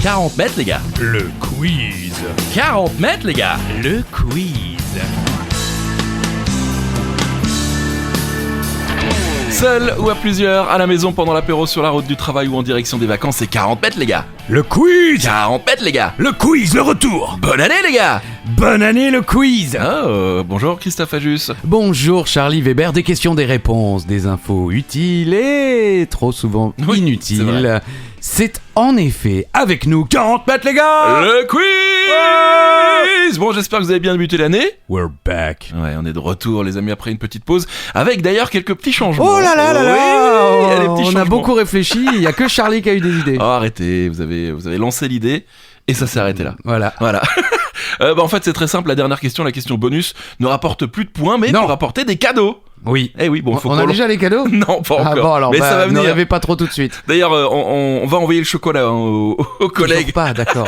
40 mètres les gars. Le quiz. 40 mètres les gars. Le quiz. Seul ou à plusieurs, à la maison, pendant l'apéro, sur la route du travail ou en direction des vacances, c'est 40 mètres les gars. Le quiz. 40 mètres les gars. Le quiz, le retour. Bonne année les gars. Bonne année le quiz. Bonjour Christophe Ajus. Bonjour Charlie Weber, des questions, des réponses, des infos utiles et trop souvent Oui, inutiles. C'est en effet avec nous 40 mètres les gars. Le quiz. Bon, j'espère que vous avez bien débuté l'année. We're back. Ouais, on est de retour les amis après une petite pause, avec d'ailleurs quelques petits changements. Oh là là là là. Oui, il y a des petits On a changements. beaucoup réfléchi, il y a que Charlie qui a eu des idées. Oh, arrêtez, vous avez lancé l'idée et ça s'est arrêté là. Voilà. En fait, c'est très simple. La dernière question, la question bonus, ne rapporte plus de points, mais Non. peut rapporter des cadeaux. Oui. Eh oui, bon, faut On a déjà les cadeaux. Non, pas encore. Ah bon alors, mais ça va ne venir. rêvez pas trop tout de suite. D'ailleurs, on va envoyer le chocolat aux collègues. Toujours pas, d'accord.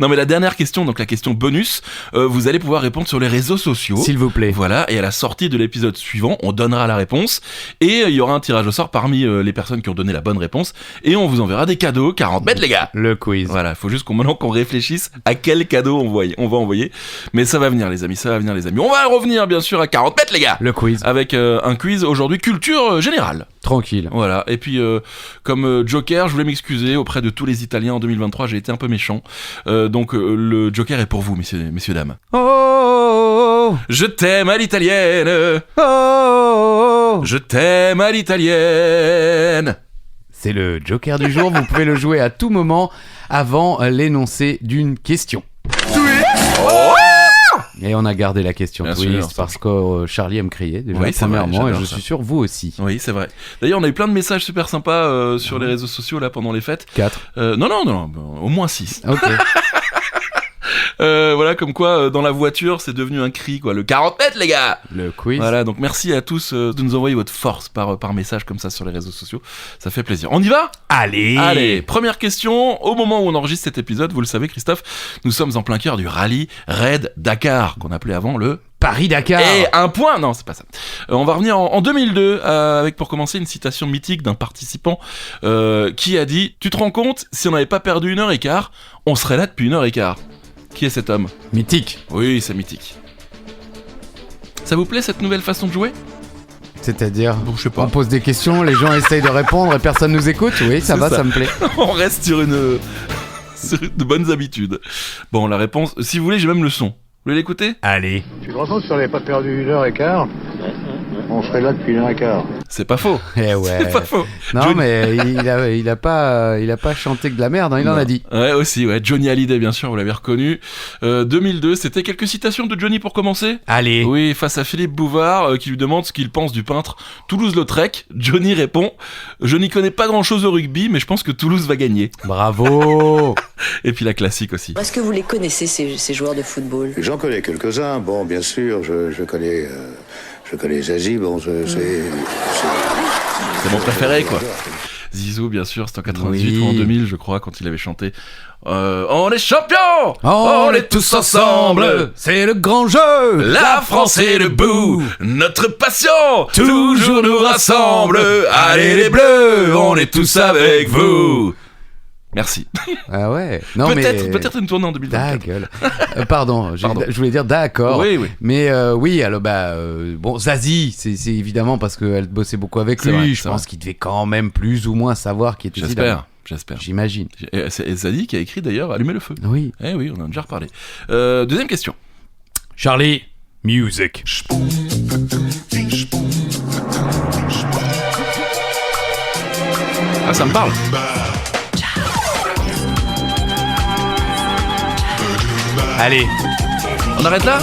Non, mais la dernière question, donc la question bonus, vous allez pouvoir répondre sur les réseaux sociaux. S'il vous plaît. Voilà, et à la sortie de l'épisode suivant, on donnera la réponse et il y aura un tirage au sort parmi les personnes qui ont donné la bonne réponse et on vous enverra des cadeaux. 40 mètres les gars. Le quiz. Voilà, il faut juste maintenant qu'on réfléchisse à quel cadeau on va envoyer. Mais ça va venir les amis, ça va venir les amis. On va revenir bien sûr à 40 mètres les gars. Le quiz. Avec un quiz aujourd'hui culture générale. Tranquille. Voilà, et puis comme Joker, je voulais m'excuser auprès de tous les Italiens en 2023, j'ai été un peu méchant. Donc le Joker est pour vous messieurs dames. Oh, oh, Je t'aime à l'italienne. oh, oh, oh. Je t'aime à l'italienne. C'est le Joker du jour, vous pouvez le jouer à tout moment avant l'énoncé d'une question. Et on a gardé la question Bien twist sûr, parce que Charlie aime crier déjà Oui, c'est vrai, premièrement et j'adore je ça. suis sûr vous aussi. Oui, c'est vrai. D'ailleurs, on a eu plein de messages super sympas sur les réseaux sociaux là pendant les fêtes. 4. Non, au moins 6. Ok. Voilà, comme quoi dans la voiture, c'est devenu un cri quoi, le 40 mètres les gars. Le quiz. Voilà, donc merci à tous de nous envoyer votre force par message comme ça sur les réseaux sociaux. Ça fait plaisir. On y va ? Allez, première question. Au moment où on enregistre cet épisode, vous le savez Christophe, nous sommes en plein cœur du rallye Raid Dakar, qu'on appelait avant le Paris-Dakar. Et un point. Non, c'est pas ça. On va revenir en 2002 avec pour commencer une citation mythique d'un participant qui a dit « Tu te rends compte, si on n'avait pas perdu 1h15, on serait là depuis 1h15 ». Qui est cet homme ? Mythique. Oui, c'est mythique. Ça vous plaît cette nouvelle façon de jouer ? C'est-à-dire Bon, je sais pas. on pose des questions, les gens essayent de répondre et personne nous écoute. Oui, ça C'est va, ça. ça me plaît. On reste sur de bonnes habitudes. Bon, la réponse, si vous voulez, j'ai même le son. Vous voulez l'écouter ? Allez. Tu te rends compte si on n'avait pas perdu 1h15, on serait là depuis 1h15. C'est pas faux. Eh ouais. C'est pas faux. Non Johnny- mais il a pas chanté que de la merde, hein, il en a dit. Ouais, aussi, ouais. Johnny Hallyday, bien sûr, vous l'avez reconnu. 2002, c'était quelques citations de Johnny pour commencer. Allez. Oui, face à Philippe Bouvard, qui lui demande ce qu'il pense du peintre Toulouse-Lautrec. Johnny répond « Je n'y connais pas grand-chose au rugby, mais je pense que Toulouse va gagner. Bravo. » Et puis la classique aussi. Est-ce que vous les connaissez, ces joueurs de football ? J'en connais quelques-uns, bon, bien sûr, je connais Zazie, bon, c'est C'est mon préféré, quoi. Zizou, bien sûr, c'était en 98 Oui. ou en 2000, je crois, quand il avait chanté On est champions, On est tous ensemble, c'est le grand jeu. La France est debout, notre passion toujours nous rassemble. Allez les Bleus, on est tous avec vous. Merci. Ah ouais. Non Peut-être une tournée en 2024. Ta gueule. Pardon, Pardon. je voulais dire d'accord. Oui. Mais oui, alors bon, Zazie, c'est évidemment parce qu'elle bossait beaucoup avec C'est lui. vrai, Je c'est pense qu'il devait quand même plus ou moins savoir qui était Zidane. J'espère. J'imagine. Et c'est Zadie qui a écrit d'ailleurs Allumer le feu. Oui. Eh oui, on en a déjà reparlé. Deuxième question. Charlie, music. Ah, ça me parle. Allez. On arrête là ?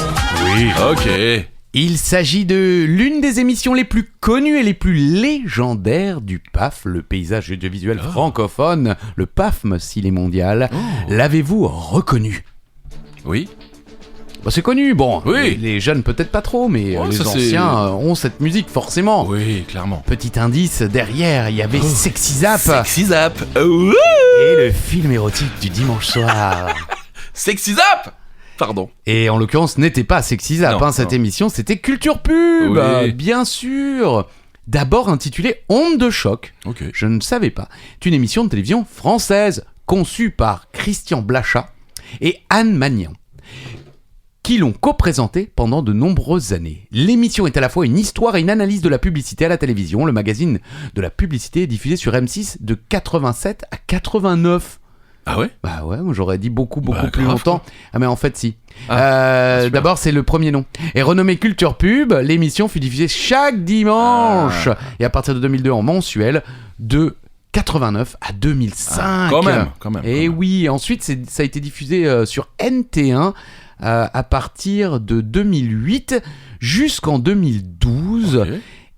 Oui. Ok. Il s'agit de l'une des émissions les plus connues et les plus légendaires du PAF, le paysage audiovisuel francophone, le PAFM s'il est mondial. L'avez-vous reconnu ? Oui. Bah, c'est connu, bon. Oui. Les jeunes peut-être pas trop, mais Ouais, les ça, c'est- anciens ont cette musique forcément. Oui, clairement. Petit indice, derrière, il y avait Sexy Zap Sexy Zap. Ouh. et le film érotique du dimanche soir. Sexy Zap. Pardon. Et en l'occurrence, ce n'était pas Sexy Zap, Non, cette non. émission, c'était Culture Pub, Oui. bien sûr. D'abord intitulée Onde de choc, Ok. je ne savais pas. C'est une émission de télévision française, conçue par Christian Blachat et Anne Magnan, qui l'ont co-présenté pendant de nombreuses années. L'émission est à la fois une histoire et une analyse de la publicité à la télévision. Le magazine de la publicité est diffusé sur M6 de 87 à 89. Ah ouais? Bah ouais, moi j'aurais dit beaucoup plus grave, longtemps. quoi. Ah mais en fait si. Super. D'abord c'est le premier nom. Et renommée Culture Pub, l'émission fut diffusée chaque dimanche. Et à partir de 2002 en mensuel, de 89 à 2005. Quand même. Et oui, ensuite ça a été diffusé sur NT1 à partir de 2008 jusqu'en 2012. Ok.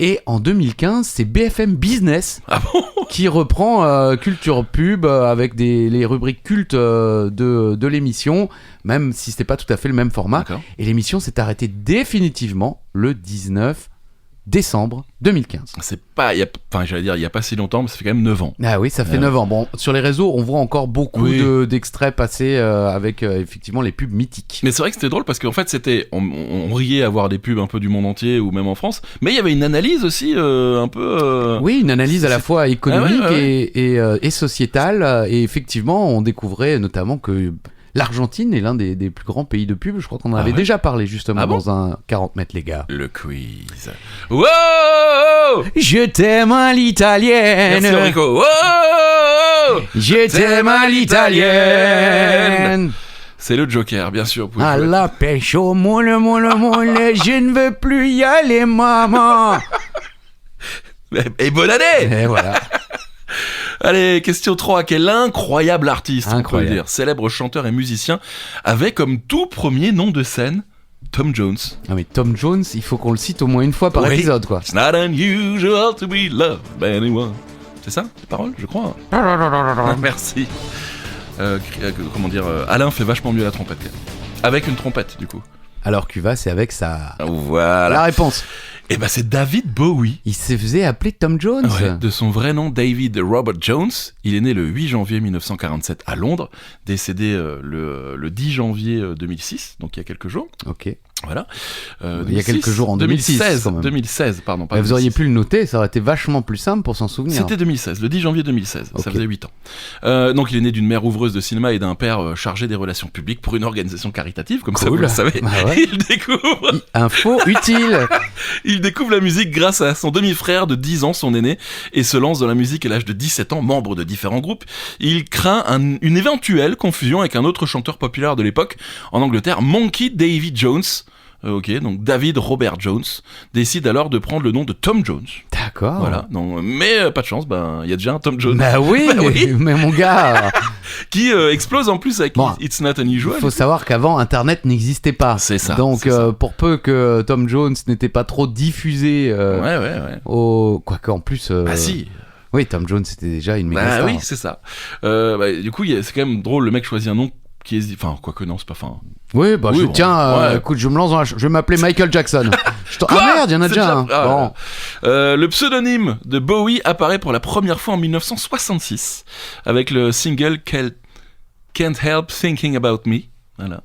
Et en 2015, c'est BFM Business Ah bon? qui reprend Culture Pub avec les rubriques cultes de l'émission, même si c'était pas tout à fait le même format. D'accord. Et l'émission s'est arrêtée définitivement le 19 décembre 2015. C'est pas, il y a pas si longtemps, mais ça fait quand même 9 ans. Ah oui, ça fait 9 ans. Bon, sur les réseaux, on voit encore beaucoup Oui. d'extraits passer avec effectivement les pubs mythiques. Mais c'est vrai que c'était drôle parce qu'en fait on riait à voir des pubs un peu du monde entier ou même en France, mais il y avait une analyse aussi un peu. Oui, une analyse à la fois économique Ah ouais. et sociétale. Et effectivement, on découvrait notamment que l'Argentine est l'un des plus grands pays de pub. Je crois qu'on en avait ouais. déjà parlé justement Ah bon dans un 40 mètres, les gars. Le quiz. Wow! Je t'aime à l'italienne. Merci Enrico. Wow! Je t'aime à l'italienne. C'est le Joker, bien sûr. vous pouvez À jouer. la pêche au moule, je ne veux plus y aller, maman. Et bonne année! Et voilà. Allez, question 3. Quel incroyable artiste, on peut Incroyable. le dire, célèbre chanteur et musicien, avait comme tout premier nom de scène Tom Jones. Ah mais Tom Jones, il faut qu'on le cite au moins une fois par Oui. épisode, quoi. It's not unusual to be loved by anyone. C'est ça, les paroles, je crois. Merci. Alain fait vachement mieux la trompette. quand même. Avec une trompette, du coup. Alors Cuva, c'est avec sa... Voilà. La réponse. Et ben c'est David Bowie. Il se faisait appeler Tom Jones. Ouais, de son vrai nom, David Robert Jones. Il est né le 8 janvier 1947 à Londres, décédé le 10 janvier 2006, donc il y a quelques jours. Ok. Voilà. Il y a quelques jours en 2006, quand même. 2016, pardon. pas Bah, vous auriez 2006. pu le noter, ça aurait été vachement plus simple pour s'en souvenir. C'était 2016, le 10 janvier 2016, Ok. ça faisait 8 ans. Donc il est né d'une mère ouvreuse de cinéma et d'un père chargé des relations publiques pour une organisation caritative, comme ça vous Cool. le savez. Bah ouais. Info utile. Il découvre la musique grâce à son demi-frère de 10 ans, son aîné, et se lance dans la musique à l'âge de 17 ans, membre de différents groupes. Il craint une éventuelle confusion avec un autre chanteur populaire de l'époque, en Angleterre, Monkey David Jones. Ok, donc David Robert Jones décide alors de prendre le nom de Tom Jones. D'accord. Voilà, donc, mais pas de chance, il y a déjà un Tom Jones Bah oui, Bah oui. mais mon gars, qui explose en plus avec Bon, It's Not il Unusual. faut savoir qu'avant Internet n'existait pas. C'est ça, Donc c'est ça. pour peu que Tom Jones n'était pas trop diffusé Ouais. quoique en plus... Bah si. Oui, Tom Jones c'était déjà une méga Bah star. oui, c'est ça. Du coup, c'est quand même drôle, le mec choisit un nom qui est... Enfin, quoique non, c'est pas fin. Oui, bah Oui, je bon, tiens, ouais. écoute, je me lance dans je vais m'appeler Michael Jackson. Quoi Ah merde, il y en a C'est déjà un. ah, Bon. Le pseudonyme de Bowie apparaît pour la première fois en 1966 avec le single Can't Help Thinking About Me. Voilà.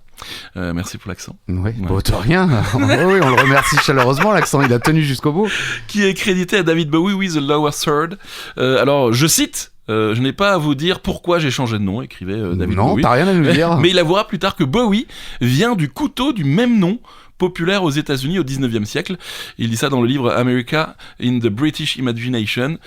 Merci pour l'accent. Oui, bon, de rien. Oui, on le remercie chaleureusement, l'accent il a tenu jusqu'au bout. Qui est crédité à David Bowie with the Lower Third. Alors, je cite. Je n'ai pas à vous dire pourquoi j'ai changé de nom, écrivait David Non, Bowie. t'as rien à nous dire. Mais il avouera plus tard que Bowie vient du couteau du même nom, populaire aux États-Unis au 19e siècle. Il dit ça dans le livre America in the British Imagination,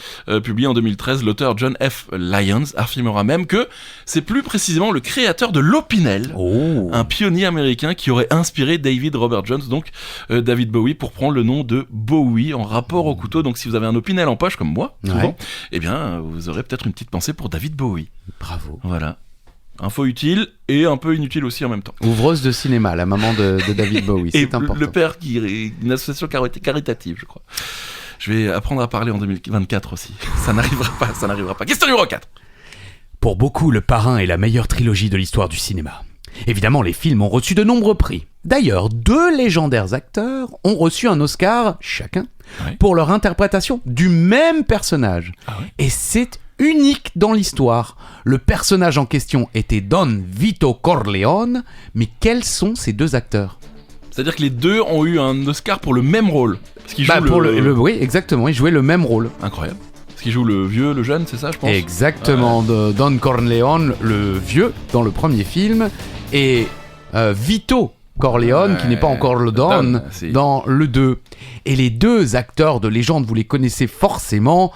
publié en 2013. L'auteur John F. Lyons affirmera même que c'est plus précisément le créateur de l'Opinel, Oh. un pionnier américain qui aurait inspiré David Robert Jones, donc David Bowie, pour prendre le nom de Bowie en rapport au couteau. Donc si vous avez un Opinel en poche, comme moi, souvent, Ouais. eh bien, vous aurez peut-être une petite pensée pour David Bowie. Bravo. Voilà. Info utile et un peu inutile aussi en même temps. Ouvreuse de cinéma, la maman de David Bowie, Et c'est important. le père qui est une association caritative, je crois. Je vais apprendre à parler en 2024 aussi. Ça n'arrivera pas. Question numéro 4. Pour beaucoup, Le Parrain est la meilleure trilogie de l'histoire du cinéma. Évidemment, les films ont reçu de nombreux prix. D'ailleurs, 2 légendaires acteurs ont reçu un Oscar chacun Ouais. pour leur interprétation du même personnage. Ah ouais. Et c'est unique dans l'histoire. Le personnage en question était Don Vito Corleone, mais quels sont ces 2 acteurs ? C'est-à-dire que les deux ont eu un Oscar pour le même rôle. Parce qu'ils jouent Oui, exactement, ils jouaient le même rôle. Incroyable. Parce qui joue le vieux, le jeune, c'est ça, je pense. Exactement, de Don Corleone, le vieux, dans le premier film, et Vito Corleone, qui n'est pas encore le Don, dans le 2. Et les deux acteurs de légende, vous les connaissez forcément,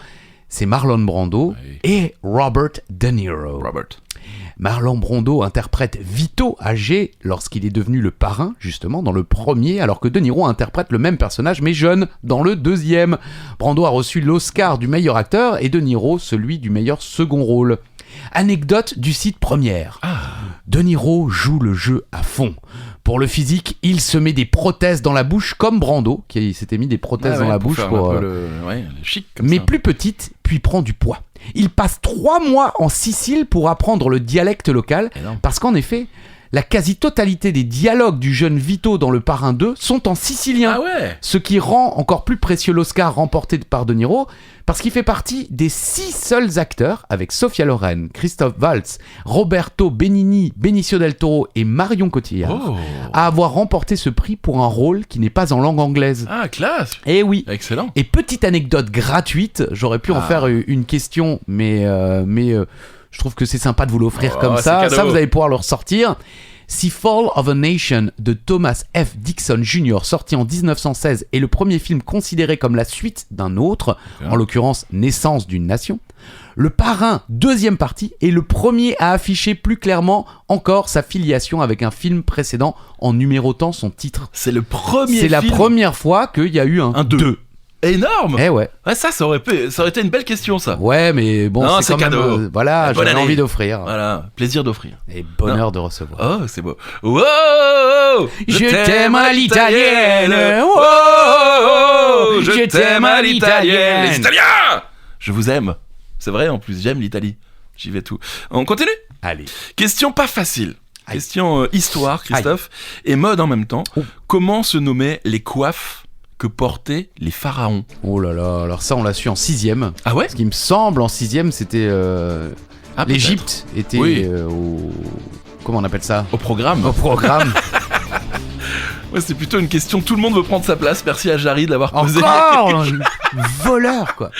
c'est Marlon Brando et Robert De Niro. Marlon Brando interprète Vito âgé lorsqu'il est devenu le parrain, justement, dans le premier, alors que De Niro interprète le même personnage, mais jeune, dans le deuxième. Brando a reçu l'Oscar du meilleur acteur et De Niro celui du meilleur second rôle. Anecdote du site Première. De Niro joue le jeu à fond. Pour le physique, il se met des prothèses dans la bouche, comme Brando, qui s'était mis des prothèses dans la bouche pour le chic, comme mais ça. plus petite, puis prend du poids. Il passe 3 mois en Sicile pour apprendre le dialecte local, parce qu'en effet, la quasi-totalité des dialogues du jeune Vito dans Le Parrain 2 sont en sicilien. Ce qui rend encore plus précieux l'Oscar remporté par De Niro, parce qu'il fait partie des 6 seuls acteurs, avec Sophia Loren, Christophe Waltz, Roberto Benigni, Benicio del Toro et Marion Cotillard, à avoir remporté ce prix pour un rôle qui n'est pas en langue anglaise. Ah, classe! Eh oui! Excellent! Et petite anecdote gratuite, j'aurais pu en faire une question, mais je trouve que c'est sympa de vous l'offrir comme ça. Ça, vous allez pouvoir le ressortir. Si Fall of a Nation de Thomas F. Dixon Jr., sorti en 1916, est le premier film considéré comme la suite d'un autre, en l'occurrence Naissance d'une nation, Le Parrain, deuxième partie, est le premier à afficher plus clairement encore sa filiation avec un film précédent en numérotant son titre. C'est le premier C'est la première fois qu'il y a eu un 2. Énorme! Eh ouais. Ça aurait été une belle question, ça. Ouais, mais bon, non, c'est quand cadeau. même... voilà, j'avais envie d'offrir. Voilà, plaisir d'offrir. Et bonheur de recevoir. Oh, c'est beau. Wow! Je t'aime à l'italienne. Wow! Je t'aime à l'italienne. Les Italiens! Je vous aime. C'est vrai, en plus, j'aime l'Italie. J'y vais tout. On continue? Allez. Question pas facile. Question histoire, Christophe, et mode en même temps. Comment se nommaient les coiffes que portaient les pharaons? Oh là là, alors ça on l'a su en 6ème. Ah ouais? Ce qui me semble en 6ème c'était... l'Égypte était au... Comment on appelle ça? Au programme. Au programme. Ouais, c'est plutôt une question, tout le monde veut prendre sa place. Merci à Jarry de l'avoir posé. Encore voleur quoi.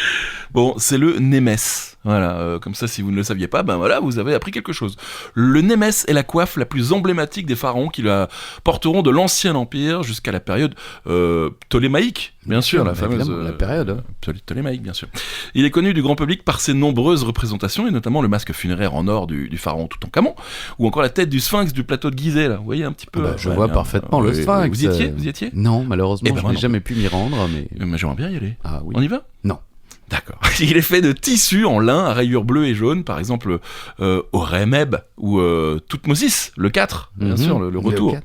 Bon, c'est le Némès. Voilà, comme ça, si vous ne le saviez pas, ben voilà, vous avez appris quelque chose. Le Némès est la coiffe la plus emblématique des pharaons qui la porteront de l'Ancien Empire jusqu'à la période ptolémaïque, bien sûr, la fameuse la période. Ptolémaïque, bien sûr. Il est connu du grand public par ses nombreuses représentations, et notamment le masque funéraire en or du pharaon Toutankhamon, ou encore la tête du sphinx du plateau de Gizeh, là. Vous voyez un petit peu. Je vois parfaitement le sphinx. Vous y étiez? Non, malheureusement, je n'ai jamais pu m'y rendre, mais j'aimerais bien y aller. Ah oui. On y va? Non. D'accord. Il est fait de tissu en lin à rayures bleues et jaunes, par exemple Horemheb ou Toutmosis, le 4, bien sûr, le retour.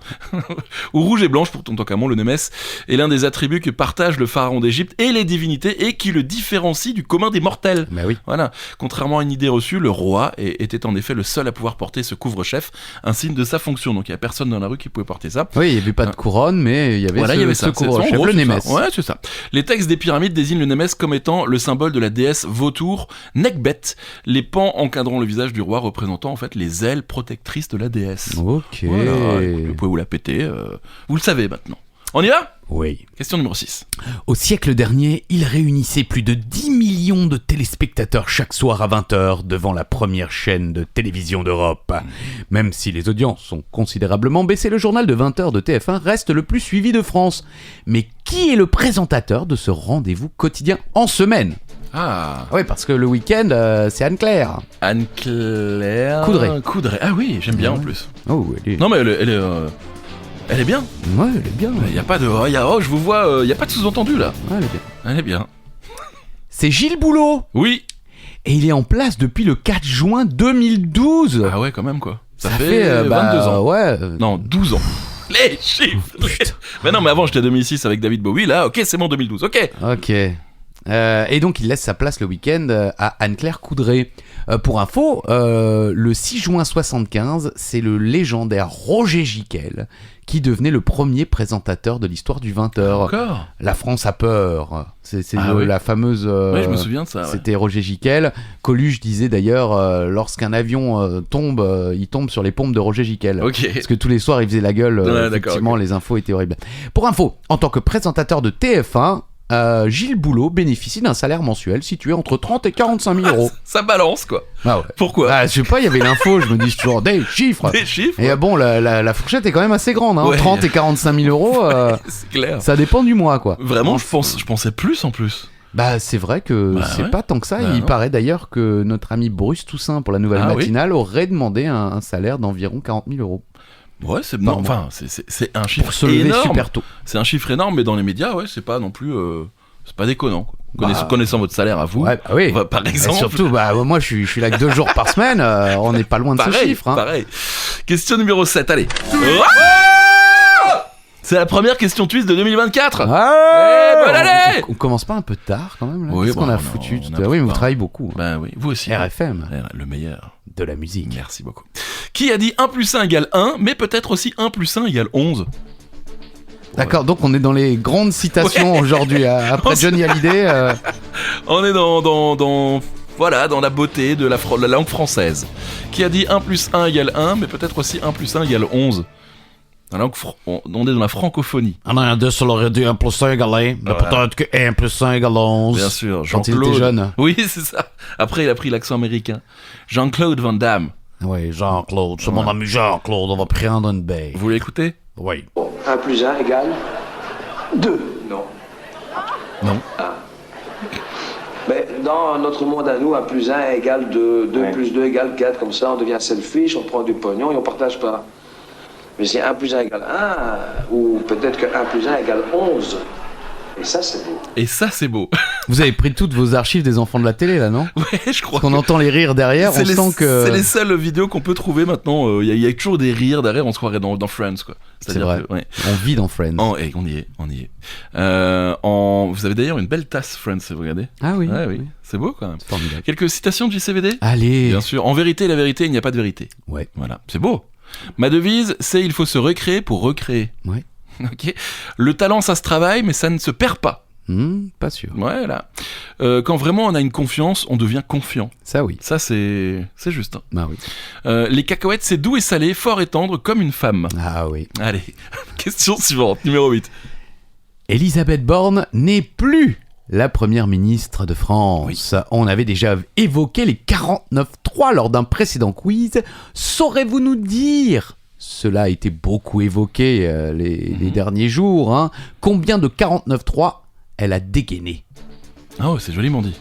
Ou rouge et blanche pour Toutankhamon, le Némès est l'un des attributs que partagent le pharaon d'Égypte et les divinités et qui le différencie du commun des mortels. Bah oui. Voilà. Contrairement à une idée reçue, le roi était en effet le seul à pouvoir porter ce couvre-chef, un signe de sa fonction. Donc il n'y a personne dans la rue qui pouvait porter ça. Oui, il n'y avait pas de couronne, mais il y avait ce couvre-chef, le Némès. Ouais, c'est ça. Les textes des pyramides désignent le Némès comme étant le symbole de la déesse vautour Nekbet, les pans encadrant le visage du roi représentant en fait les ailes protectrices de la déesse. Ok. Voilà, écoute, vous pouvez vous la péter, vous le savez maintenant. On y va? Oui. Question numéro 6. Au siècle dernier, il réunissait plus de 10 millions de téléspectateurs chaque soir à 20h devant la première chaîne de télévision d'Europe. Même si les audiences ont considérablement baissé, le journal de 20h de TF1 reste le plus suivi de France. Mais qui est le présentateur de ce rendez-vous quotidien en semaine? Ah oui, parce que le week-end, c'est Anne-Claire. Anne-Claire Coudray. Ah oui, j'aime bien en plus. Oh, elle est... Non mais elle est bien. Ouais, elle est bien. Il y a pas de je vous vois, il y a pas de sous-entendu là. Ouais, elle est bien. Elle est bien. C'est Gilles Boulot. Oui. Et il est en place depuis le 4 juin 2012. Ah ouais, quand même quoi. Ça fait 22 ans. Ouais. Non, 12 ans. Les chiffres. Mais non, mais avant j'étais 2006 avec David Bowie. Là, ok, c'est bon 2012. Ok. Et donc il laisse sa place le week-end à Anne-Claire Coudray. Pour info, le 6 juin 75, c'est le légendaire Roger Giquel qui devenait le premier présentateur de l'histoire du 20h. Encore ? La France a peur. C'est oui. la fameuse... Oui, je me souviens de ça. Ouais. C'était Roger Giquel. Coluche disait d'ailleurs, lorsqu'un avion tombe, il tombe sur les pompes de Roger Giquel. Ok. Parce que tous les soirs, il faisait la gueule. Effectivement, les infos étaient horribles. Pour info, en tant que présentateur de TF1, Gilles Boulot bénéficie d'un salaire mensuel situé entre 30 et 45 000 euros. Ça balance, quoi. Ah ouais. Pourquoi Bah, je sais pas, il y avait l'info, je me dis toujours des chiffres. Des chiffres. Et bon, la fourchette est quand même assez grande, hein. Ouais. 30 et 45 000 euros, C'est clair. ça dépend du mois, quoi. Vraiment, je pensais plus en plus. Bah, c'est vrai que Bah, c'est ouais. pas tant que ça. Bah, Il non. paraît d'ailleurs que notre ami Bruce Toussaint, pour la nouvelle Ah oui. matinale, aurait demandé un salaire d'environ 40 000 euros. Ouais, c'est Par non, mois. enfin, c'est un chiffre Pour se lever énorme. super tôt. C'est un chiffre énorme, mais dans les médias, ouais, c'est pas non plus, c'est pas déconnant, quoi. Connaissant votre salaire à vous, Ouais, bah oui. par Et exemple. surtout, bah, moi je suis là que 2 jours par semaine, on n'est pas loin de ce Pareil, chiffre. Hein. pareil. Question numéro 7, allez. C'est la première question twist de 2024. bonne année. On commence pas un peu tard quand même là. Oui, Qu'est-ce bon, qu'on a on a- foutu on tout a à l'heure. Oui, mais vous pas- travaillez beaucoup. Hein. Ben oui, vous aussi. RFM, Le meilleur. de la musique. Merci beaucoup. Qui a dit 1 plus 1 égale 1, mais peut-être aussi 1 plus 1 égale 11. D'accord, donc on est dans les grandes citations aujourd'hui. Après Johnny Hallyday, On est dans voilà, dans la beauté de la langue française. Qui a dit 1 plus 1 égale 1, mais peut-être aussi 1 plus 1 égale 11. On est dans la francophonie. un 1 2 ça aurait dit 1 plus 1 égale 1, mais Voilà. peut-être que 1 plus 1 égale 11. Bien sûr, Quand il Jean-Claude. était jeune. Oui, c'est ça. Après, il a pris l'accent américain. Jean-Claude Van Damme. Oui, Jean-Claude, c'est mon ami Jean-Claude, on va prendre une baie. Vous l'écoutez? Oui. 1 plus 1 égale 2. Non. Non. Mais dans notre monde à nous, 1 plus 1 égale 2, 2 plus 2 égale 4, comme ça on devient selfish, on prend du pognon et on partage pas. Mais si 1 plus 1 égale 1, ou peut-être que 1 plus 1 égale 11, et ça c'est beau. Et ça, c'est beau. Vous avez pris toutes vos archives des enfants de la télé là, non? Ouais, je crois Parce qu'on entend les rires derrière, on sent que... C'est les seules vidéos qu'on peut trouver maintenant. Il y a toujours des rires derrière, on se croirait dans Friends, quoi. C'est vrai. Que, ouais. On vit dans Friends. Et on y est. Vous avez d'ailleurs une belle tasse Friends, vous regardez. Ah oui. Ouais, oui. C'est beau quand même. C'est formidable. Quelques citations de JCVD. Allez. Bien sûr. En vérité, la vérité, il n'y a pas de vérité. Ouais. Voilà. C'est beau. Ma devise, c'est il faut se recréer pour recréer. Ouais. Ok. Le talent, ça se travaille, mais ça ne se perd pas. Pas sûr. Voilà. Quand vraiment on a une confiance, on devient confiant. Ça oui. Ça, c'est juste. Hein. Bah oui. Les cacahuètes, c'est doux et salé, fort et tendre comme une femme. Ah oui. Allez, question suivante, numéro 8. Elisabeth Borne n'est plus la première ministre de France. On avait déjà évoqué les 49.3 lors d'un précédent quiz. Saurez-vous nous dire, cela a été beaucoup évoqué les derniers jours, hein, combien de 49.3 elle a dégainé? Ah ouais, c'est joliment dit.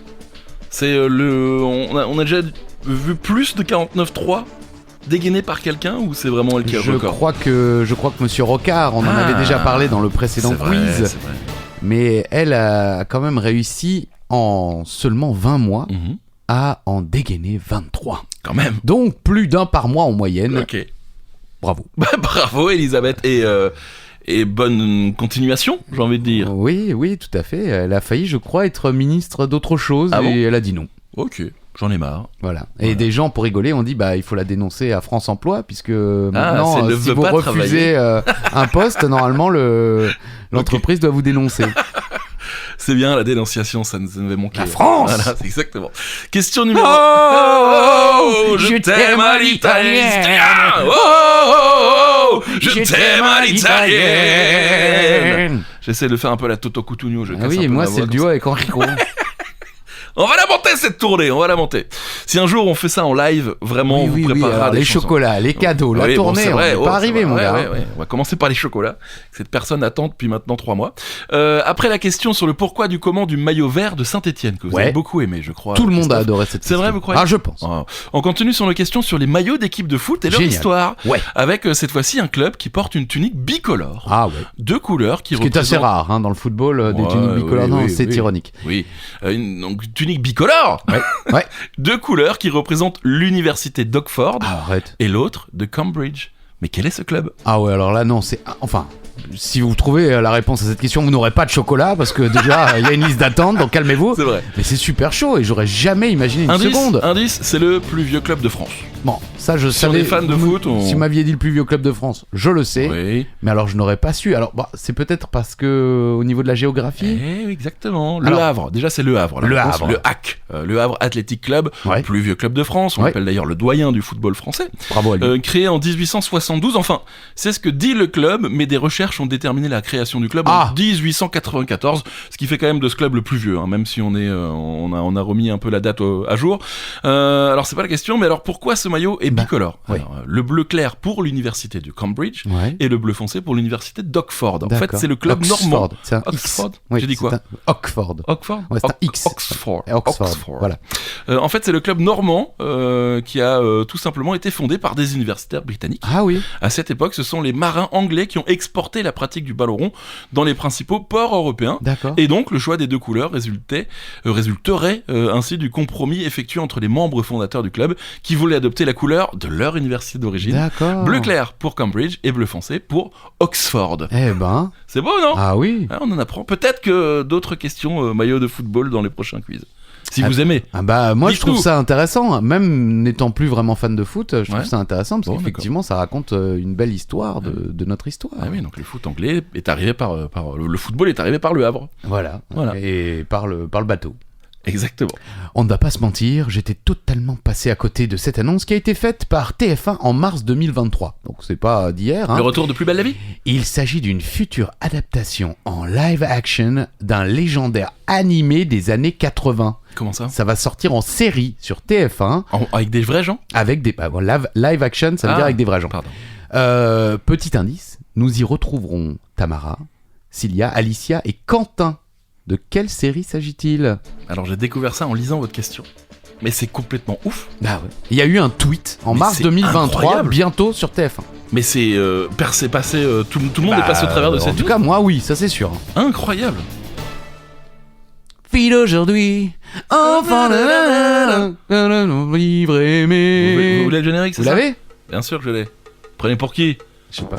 C'est on a déjà vu plus de 49.3 dégainé par quelqu'un ou c'est vraiment elle qui a le Je record? crois que Monsieur Rocard, on en avait déjà parlé dans le précédent C'est vrai, quiz, c'est vrai. mais elle a quand même réussi en seulement 20 mois Mhm. à en dégainer 23. Quand même. Donc plus d'un par mois en moyenne. Ok. Bravo. Bah, bravo Elisabeth et bonne continuation, j'ai envie de dire. Oui, oui, tout à fait. Elle a failli, je crois, être ministre d'autre chose Ah et bon elle a dit non. Ok, j'en ai marre. Voilà. Et des gens, pour rigoler, ont dit bah il faut la dénoncer à France Emploi puisque si elle maintenant, ne si veut vous pas refusez un poste, normalement l'entreprise doit vous dénoncer. C'est bien, la dénonciation, ça nous avait manqué. La France. Voilà, c'est exactement. Question numéro... Oh, je t'aime à l'italienne. Oh, je t'aime à l'italienne. J'essaie de faire un peu la Toto Cutugno. Ah oui, moi c'est le duo avec Enrico. On va la monter cette tournée, on va la monter. Si un jour on fait ça en live, vraiment, on vous préparera alors, des les chansons. chocolats, les cadeaux, la Oui, bon, tournée, c'est on vrai, n'est oh, pas c'est arrivé vrai, mon ouais, gars. ouais, ouais. On va commencer par les chocolats. Cette personne attend depuis maintenant 3 mois. Après la question sur le pourquoi du comment du maillot vert de Saint-Etienne, que vous avez beaucoup aimé, je crois. Tout le monde a Christophe. adoré cette C'est vrai, question. vous croyez? Ah, je pense. Oh. On continue sur nos questions sur les maillots d'équipes de foot et leur Génial. histoire. Ouais. Avec cette fois-ci un club qui porte une tunique bicolore. Ah ouais. 2 couleurs qui Ce qui est assez représentent... rare hein, dans le football, des Ouais, tuniques bicolores. oui, Non, oui, c'est oui. ironique. Oui, donc tunique bicolore. Ouais. 2 couleurs qui représentent l'université d'Oxford Ah, arrête. et l'autre de Cambridge. Mais quel est ce club? Ah ouais, alors là, non, c'est... Enfin, si vous trouvez la réponse à cette question, vous n'aurez pas de chocolat, parce que déjà, il y a une liste d'attente, donc calmez-vous. C'est vrai. Mais c'est super chaud, et j'aurais jamais imaginé une seconde. Indice, c'est le plus vieux club de France. Bon, Ça, je Sur savais. les fans de foot, Si vous m'aviez dit le plus vieux club de France, je le sais. Oui. Mais alors, je n'aurais pas su. Alors, c'est peut-être parce que au niveau de la géographie. Oui, exactement. Le Alors, Havre. Déjà, c'est Le Havre. La Le réponse, Havre. Le HAC. Le Havre Athletic Club. Ouais. Plus vieux club de France. On Ouais. l'appelle d'ailleurs le doyen du football français. Bravo à lui. Créé en 1872. Enfin, c'est ce que dit le club, mais des recherches ont déterminé la création du club en 1894, ce qui fait quand même de ce club le plus vieux, hein, même si on a remis un peu la date à jour. Alors c'est pas la question, mais alors pourquoi ce maillot est bicolore? oui. Alors, le bleu clair pour l'université de Cambridge Ouais. et le bleu foncé pour l'université d'Oxford. En fait, D'accord. c'est le club Oxford. normand. C'est un Oxford. X. Oui, J'ai dit quoi? c'est un Oxford. Oxford. Ouais, c'est un X. Oxford. Oxford. Voilà. En fait, c'est le club normand qui a tout simplement été fondé par des universitaires britanniques. Ah oui. À cette époque, ce sont les marins anglais qui ont exporté la pratique du ballon rond dans les principaux ports européens. D'accord. Et donc, le choix des deux couleurs résulterait ainsi du compromis effectué entre les membres fondateurs du club qui voulaient adopter la couleur de leur université d'origine. D'accord. Bleu clair pour Cambridge et bleu foncé pour Oxford. Eh ben. C'est beau, non? Ah oui. On en apprend peut-être que d'autres questions maillots de football dans les prochains quiz. Si vous aimez. Ah bah moi je trouve Dites-nous. ça intéressant, même n'étant plus vraiment fan de foot, je trouve ça intéressant parce Bon, qu'effectivement ça raconte une belle histoire de notre histoire. Ah oui, donc le foot anglais est arrivé par le football est arrivé par le Havre. Voilà. Et par le bateau. Exactement. On ne va pas se mentir, j'étais totalement passé à côté de cette annonce qui a été faite par TF1 en mars 2023. Donc c'est pas d'hier. Hein. Le retour de Plus belle la vie. Il s'agit d'une future adaptation en live action d'un légendaire animé des années 80. Comment ça? Ça va sortir en série sur TF1 Avec des vrais gens? avec des live action, ça veut dire avec des vrais gens. Pardon. Petit indice, nous y retrouverons Tamara, Cilia, Alicia et Quentin. De quelle série s'agit-il? Alors j'ai découvert ça en lisant votre question. Mais c'est complètement ouf. Bah ouais. Il y a eu un tweet en Mais mars c'est 2023, incroyable. bientôt sur TF1. Mais c'est passé, tout le monde est passé au travers de En cette tout cas, moi oui, ça c'est sûr. incroyable. Fille d'aujourd'hui, enfant de livre aimé. Vous voulez le générique, c'est Vous ça? l'avez? Bien sûr que je l'ai. Prenez pour qui? Je sais pas.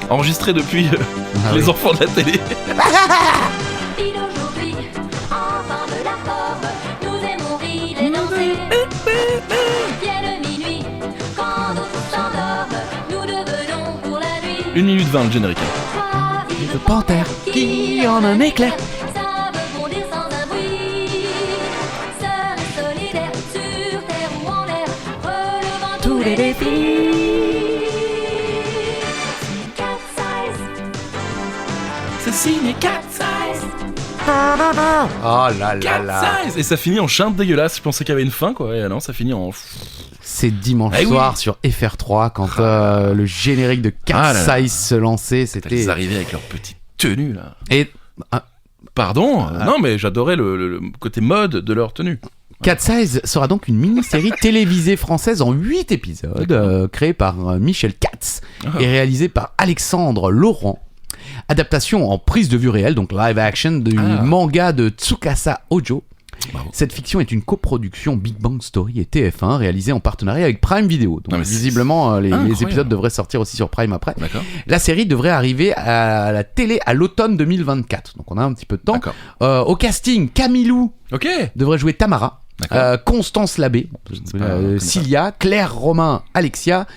Enregistré depuis oui. les enfants de la télé. Fille d'aujourd'hui, enfant de la forme, nous aimons rire et danser. Vient le minuit, quand d'autres s'endorment, nous devenons pour la nuit. 1 minute 20 le générique. Trois vives Le panthère qui en un éclair. savent bondir sans un bruit. Sœurs et solidaires, sur terre ou en l'air, relevant tous les défis. Cat size, C'est signé Cat Size. Oh là là Cat là. Size. Et ça finit en chinte dégueulasse. Je pensais qu'il y avait une fin, quoi. Et non, ça finit en. C'est dimanche Eh oui. soir sur FR3 quand le générique de Cat Ah là là. Size se lançait. C'était. Ils arrivaient avec leur petite tenue, là. Et Pardon. Non, mais j'adorais le côté mode de leur tenue. Cat Size sera donc une mini-série télévisée française en 8 épisodes, créée par Michel Katz et réalisée par Alexandre Laurent. Adaptation en prise de vue réelle, donc live action, du manga de Tsukasa Ojo. Bravo. Cette fiction est une coproduction Big Bang Story et TF1 réalisée en partenariat avec Prime Video. Donc Non, mais c'est visiblement, les incroyable. épisodes devraient sortir aussi sur Prime après. D'accord. La série devrait arriver à la télé à l'automne 2024. Donc on a un petit peu de temps. D'accord. Au casting, Camilou Ok. devrait jouer Tamara. D'accord. Constance Labbé, Cilia, Claire Romain, Alexia.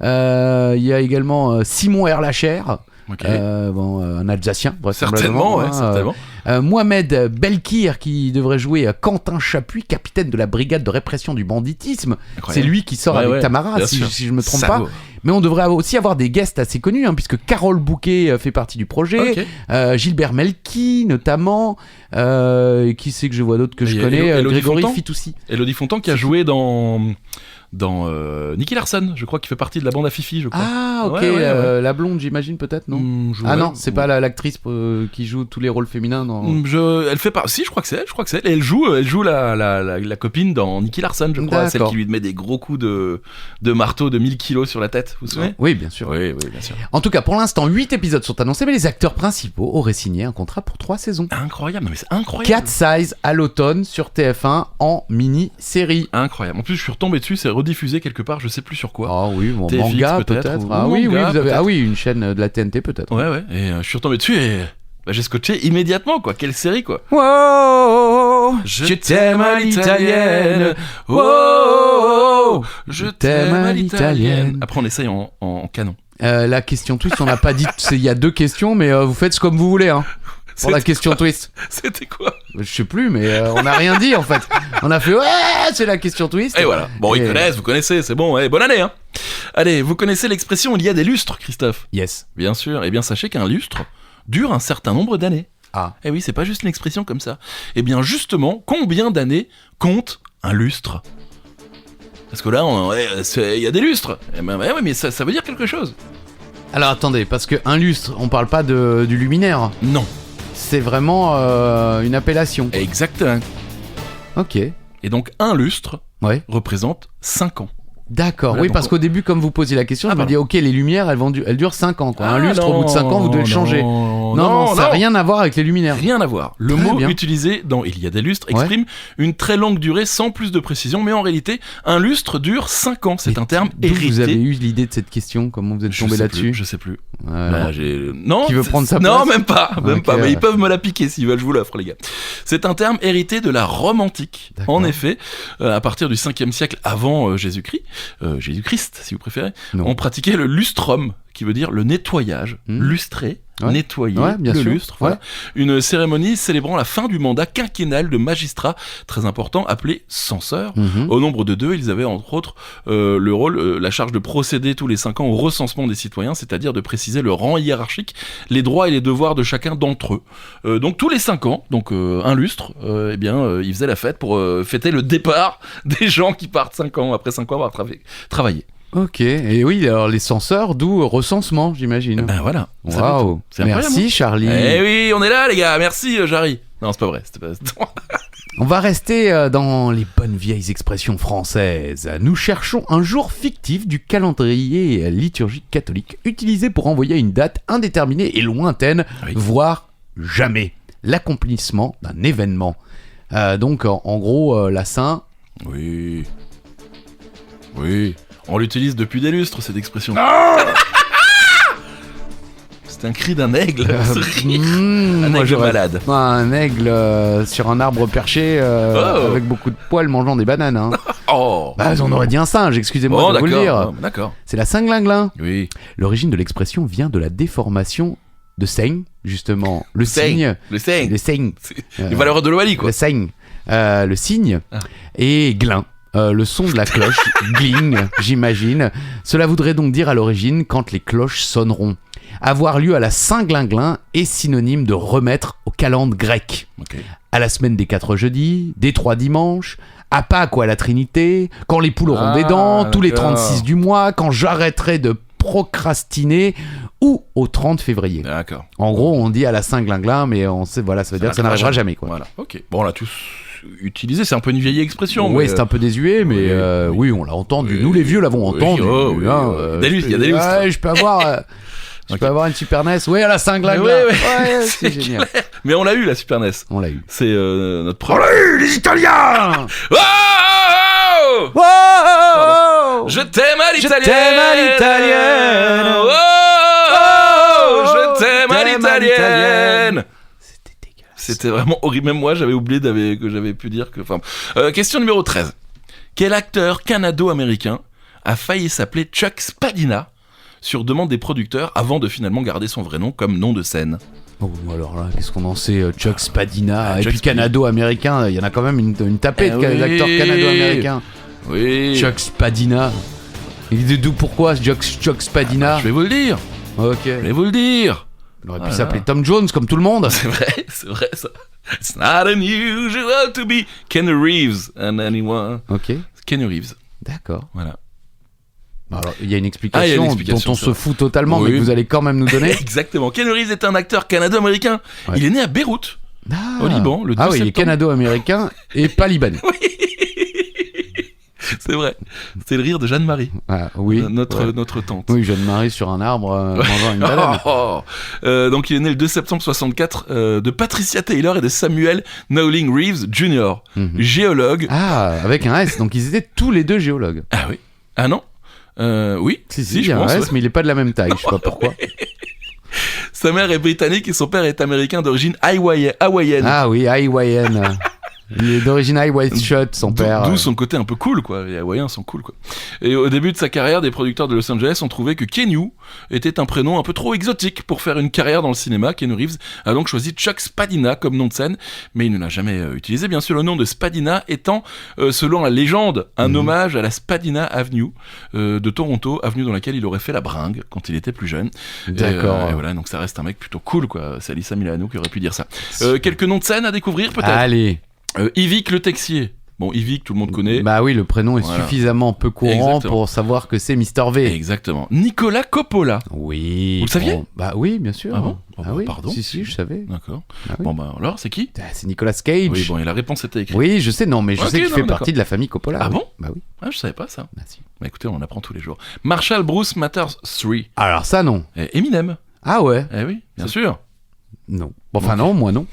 Il y a également Simon Erlacher. Ok. Un Alsacien, Certainement, ouais, certainement. Mohamed Belkir qui devrait jouer Quentin Chapuis, capitaine de la brigade de répression du banditisme. Incroyable. C'est lui qui sort Ouais, avec ouais, Tamara, bien si sûr. je me trompe Salaud. pas. Mais on devrait aussi avoir des guests assez connus, hein, puisque Carole Bouquet fait partie du projet. Ok. Gilbert Melki, notamment. Qui c'est que je vois d'autres que je Et connais Élodie Grégory Fontan Fitoussi. Elodie Fontan qui a joué dans Nicky Larson, je crois qu'il fait partie de la bande à Fifi, je crois. Ah, ok, Ouais, ouais. la blonde, j'imagine, peut-être, non Je- Ah ouais. non, c'est pas l'actrice qui joue tous les rôles féminins dans... Elle fait pas. Si, je crois que c'est elle. Et elle joue la copine dans Nicky Larson, je crois, celle D'accord. qui lui met des gros coups de marteau de 1000 kilos sur la tête. Vous vous souvenez? Oui, bien sûr. Oui, bien sûr. En tout cas, pour l'instant, 8 épisodes sont annoncés, mais les acteurs principaux auraient signé un contrat pour 3 saisons. Incroyable, non mais c'est incroyable. Cat Size à l'automne sur TF1 en mini-série. Incroyable. En plus, je suis retombé dessus, c'est rediffusé quelque part, je sais plus sur quoi. Ah oui, bon, TFX manga peut-être, peut-être. ou Ah oui, manga, vous avez... peut-être. Ah oui, une chaîne de la TNT peut-être. Ouais. Et je suis retombé dessus et j'ai scotché immédiatement, quoi. Quelle série, quoi. Wow, je t'aime à l'italienne. Oh, je t'aime à l'italienne. Après, on essaye en canon. La question twist, on n'a pas dit. Il y a 2 questions, mais vous faites comme vous voulez. Hein, pour la question twist. C'était quoi? Je sais plus, mais on n'a rien dit en fait. On a fait ouais, c'est la question twist. Et voilà. Bon, ils connaissent, vous connaissez, c'est bon. Bonne année, hein. Allez, vous connaissez l'expression il y a des lustres, Christophe? Yes. Bien sûr. Eh bien, sachez qu'un lustre dure un certain nombre d'années. Ah. Eh oui, c'est pas juste une expression comme ça. Eh bien, justement, combien d'années compte un lustre? Parce que là, il y a des lustres. Eh ben, ouais, mais ça veut dire quelque chose. Alors attendez, parce que un lustre, on parle pas du luminaire. Non. C'est vraiment une appellation. Exactement. Ok. Et donc, un lustre Ouais. représente 5 ans. D'accord, Voilà, oui, donc parce qu'au début, comme vous posiez la question, je me dis, ok, les lumières, elles durent 5 ans, quoi. Un lustre, au bout de 5 ans, vous devez le changer. Non, ça n'a rien à voir avec les luminaires. Rien à voir. Le Très mot bien. utilisé dans Il y a des lustres exprime une très longue durée sans plus de précision, mais en réalité, un lustre dure 5 ans. C'est un terme D'où hérité. vous avez eu l'idée de cette question? Comment vous êtes tombé là-dessus? Je sais plus. Bah, Non. Qui veut prendre sa place? Non, même pas. Ok, Mais ouais. ils peuvent me la piquer s'ils veulent, je vous l'offre, les gars. C'est un terme hérité de la Rome antique. D'accord. En effet, à partir du 5e siècle avant Jésus-Christ, si vous préférez, Non. on pratiquait le lustrum, qui veut dire le nettoyage, lustrer, Ouais. nettoyer Ouais, bien le sûr. lustre. Voilà. Une cérémonie célébrant la fin du mandat quinquennal de magistrats très important appelé censeur. Mhm. Au nombre de 2, ils avaient entre autres le rôle, la charge de procéder tous les 5 ans au recensement des citoyens, c'est-à-dire de préciser le rang hiérarchique, les droits et les devoirs de chacun d'entre eux. Donc tous les 5 ans, donc un lustre, ils faisaient la fête pour fêter le départ des gens qui partent 5 ans, après 5 ans avoir travaillé. Ok, et oui, alors les censeurs, d'où recensement, j'imagine. Ben voilà. Waouh, C'est incroyable, merci Charlie. Eh oui, on est là les gars, merci Jarry. Non, c'est pas vrai, c'était pas... On va rester dans les bonnes vieilles expressions françaises. Nous cherchons un jour fictif du calendrier liturgique catholique utilisé pour envoyer une date indéterminée et lointaine, Oui. voire jamais, l'accomplissement d'un événement. Donc en gros, la Saint... Oui. On l'utilise depuis des lustres, cette expression. C'est un cri d'un aigle. ce rire. Un moi, aigle j'aurais- malade. Un aigle sur un arbre perché avec beaucoup de poils mangeant des bananes. Hein. Oh. Bah, on aurait dit un singe, excusez-moi Oh, de vous le dire. d'accord. D'accord. C'est la Saint-Glinglin. Oui. L'origine de l'expression vient de la déformation de seigne, justement. Le cygne. Le seigne. Le cygne. Les valeurs de l'Ovalie, quoi. Le cygne. Le cygne. Ah. Et glin. Le son de la cloche, gling, j'imagine. Cela voudrait donc dire à l'origine quand les cloches sonneront. Avoir lieu à la Saint-Glinglin est synonyme de remettre au calende grec. Ok. À la semaine des 4 jeudis, des 3 dimanches, à Pâques ou à la Trinité, quand les poules auront des dents, tous les d'accord. 36 du mois, quand j'arrêterai de procrastiner, ou au 30 février. D'accord. En gros, on dit à la Saint-Glinglin, mais on sait, voilà, ça veut dire que ça n'arrivera jamais, quoi. Voilà. Ok. Bon, on l'a tous utilisé. C'est un peu une vieille expression. Oui, mais, c'est un peu désuet, mais oui, on l'a entendu. Nous, les vieux, l'avons entendu. Il y a des lustres. Ouais, je peux avoir... Je peux avoir une Super NES. Oui, à la Saint-Glinglin. Ouais, c'est génial. clair. Mais on l'a eu, la Super NES. On l'a eu. C'est notre première. Les Italiens. Oh Wow. Je t'aime à l'italienne. t'aime à l'italienne. Oh Je t'aime à l'italienne. C'était dégueulasse. C'était vraiment horrible. Même moi, j'avais oublié que j'avais pu dire que. Enfin, question numéro 13. Quel acteur canado-américain a failli s'appeler Chuck Spadina sur demande des producteurs avant de finalement garder son vrai nom comme nom de scène? Oh, alors là, qu'est-ce qu'on en sait? Chuck Spadina, et Chuck puis canado-américain, il y en a quand même une tapée d'acteurs canado-américains. Oui. Chuck Spadina. Et d'où pourquoi Chuck Spadina? Je vais vous le dire. Ok. Je vais vous le dire. Il aurait pu Voilà. s'appeler Tom Jones comme tout le monde. C'est vrai ça. It's not unusual to be Ken Reeves and anyone. Ok. Ken Reeves. D'accord. Voilà. Alors, il y a une Ah, il y a explication, une explication, dont on ça. se fout totalement, Oui. mais que vous allez quand même nous donner. Exactement. Ken Reeves est un acteur canado-américain. Ouais. Il est né à Beyrouth, Ah. au Liban, le 2 Ah oui, il est septembre. canado-américain et pas libanais. C'est vrai. C'est le rire de Jeanne-Marie, Ah, oui. notre Ouais. tante. Oui, Jeanne-Marie sur un arbre mangeant une banane. Donc il est né le 2 septembre 64 de Patricia Taylor et de Samuel Nowling Reeves Jr., Mhm. géologue. Ah, avec un S, donc ils étaient tous les deux géologues. Ah oui. Ah non. Oui. Si, il y je a un pense. S, mais il est pas de la même taille, je sais pas pourquoi. Sa mère est britannique et son père est américain d'origine hawaïenne. Ah oui, hawaïenne. Il est d'origine White Shot, son père. D'où son côté un peu cool, quoi. Les Hawaïens sont cool, quoi. Et au début de sa carrière, des producteurs de Los Angeles ont trouvé que Keanu était un prénom un peu trop exotique pour faire une carrière dans le cinéma. Keanu Reeves a donc choisi Chuck Spadina comme nom de scène, mais il ne l'a jamais utilisé. Bien sûr, le nom de Spadina étant, selon la légende, un hommage à la Spadina Avenue de Toronto, avenue dans laquelle il aurait fait la bringue quand il était plus jeune. D'accord. Et voilà, donc ça reste un mec plutôt cool, quoi. C'est Alyssa Milano qui aurait pu dire ça. Quelques noms de scène à découvrir, peut-être. Allez. Yvick le Texier. Bon, Yvick, tout le monde connaît. Bah oui, le prénom est suffisamment peu courant Exactement. pour savoir que c'est Mr. V. Exactement. Nicolas Coppola. Oui. Vous le saviez ? Bah oui, bien sûr. Ah bon ? Oui. Pardon. Si, je savais. D'accord. Ah oui. Bon, bah alors, c'est qui ? Ah, c'est Nicolas Cage. Oui, bon, et la réponse était écrite. Oui, je sais, non, mais je Ok, sais qu'il non, fait d'accord. partie de la famille Coppola. Ah oui. bon ? Bah oui. Ah, je savais pas ça. Bah si. Bah écoutez, on en apprend tous les jours. Marshall Bruce Matters 3. Alors ça, non. Et Eminem. Ah ouais. Eh oui, bien sûr. Non. Bon, enfin non, moi non.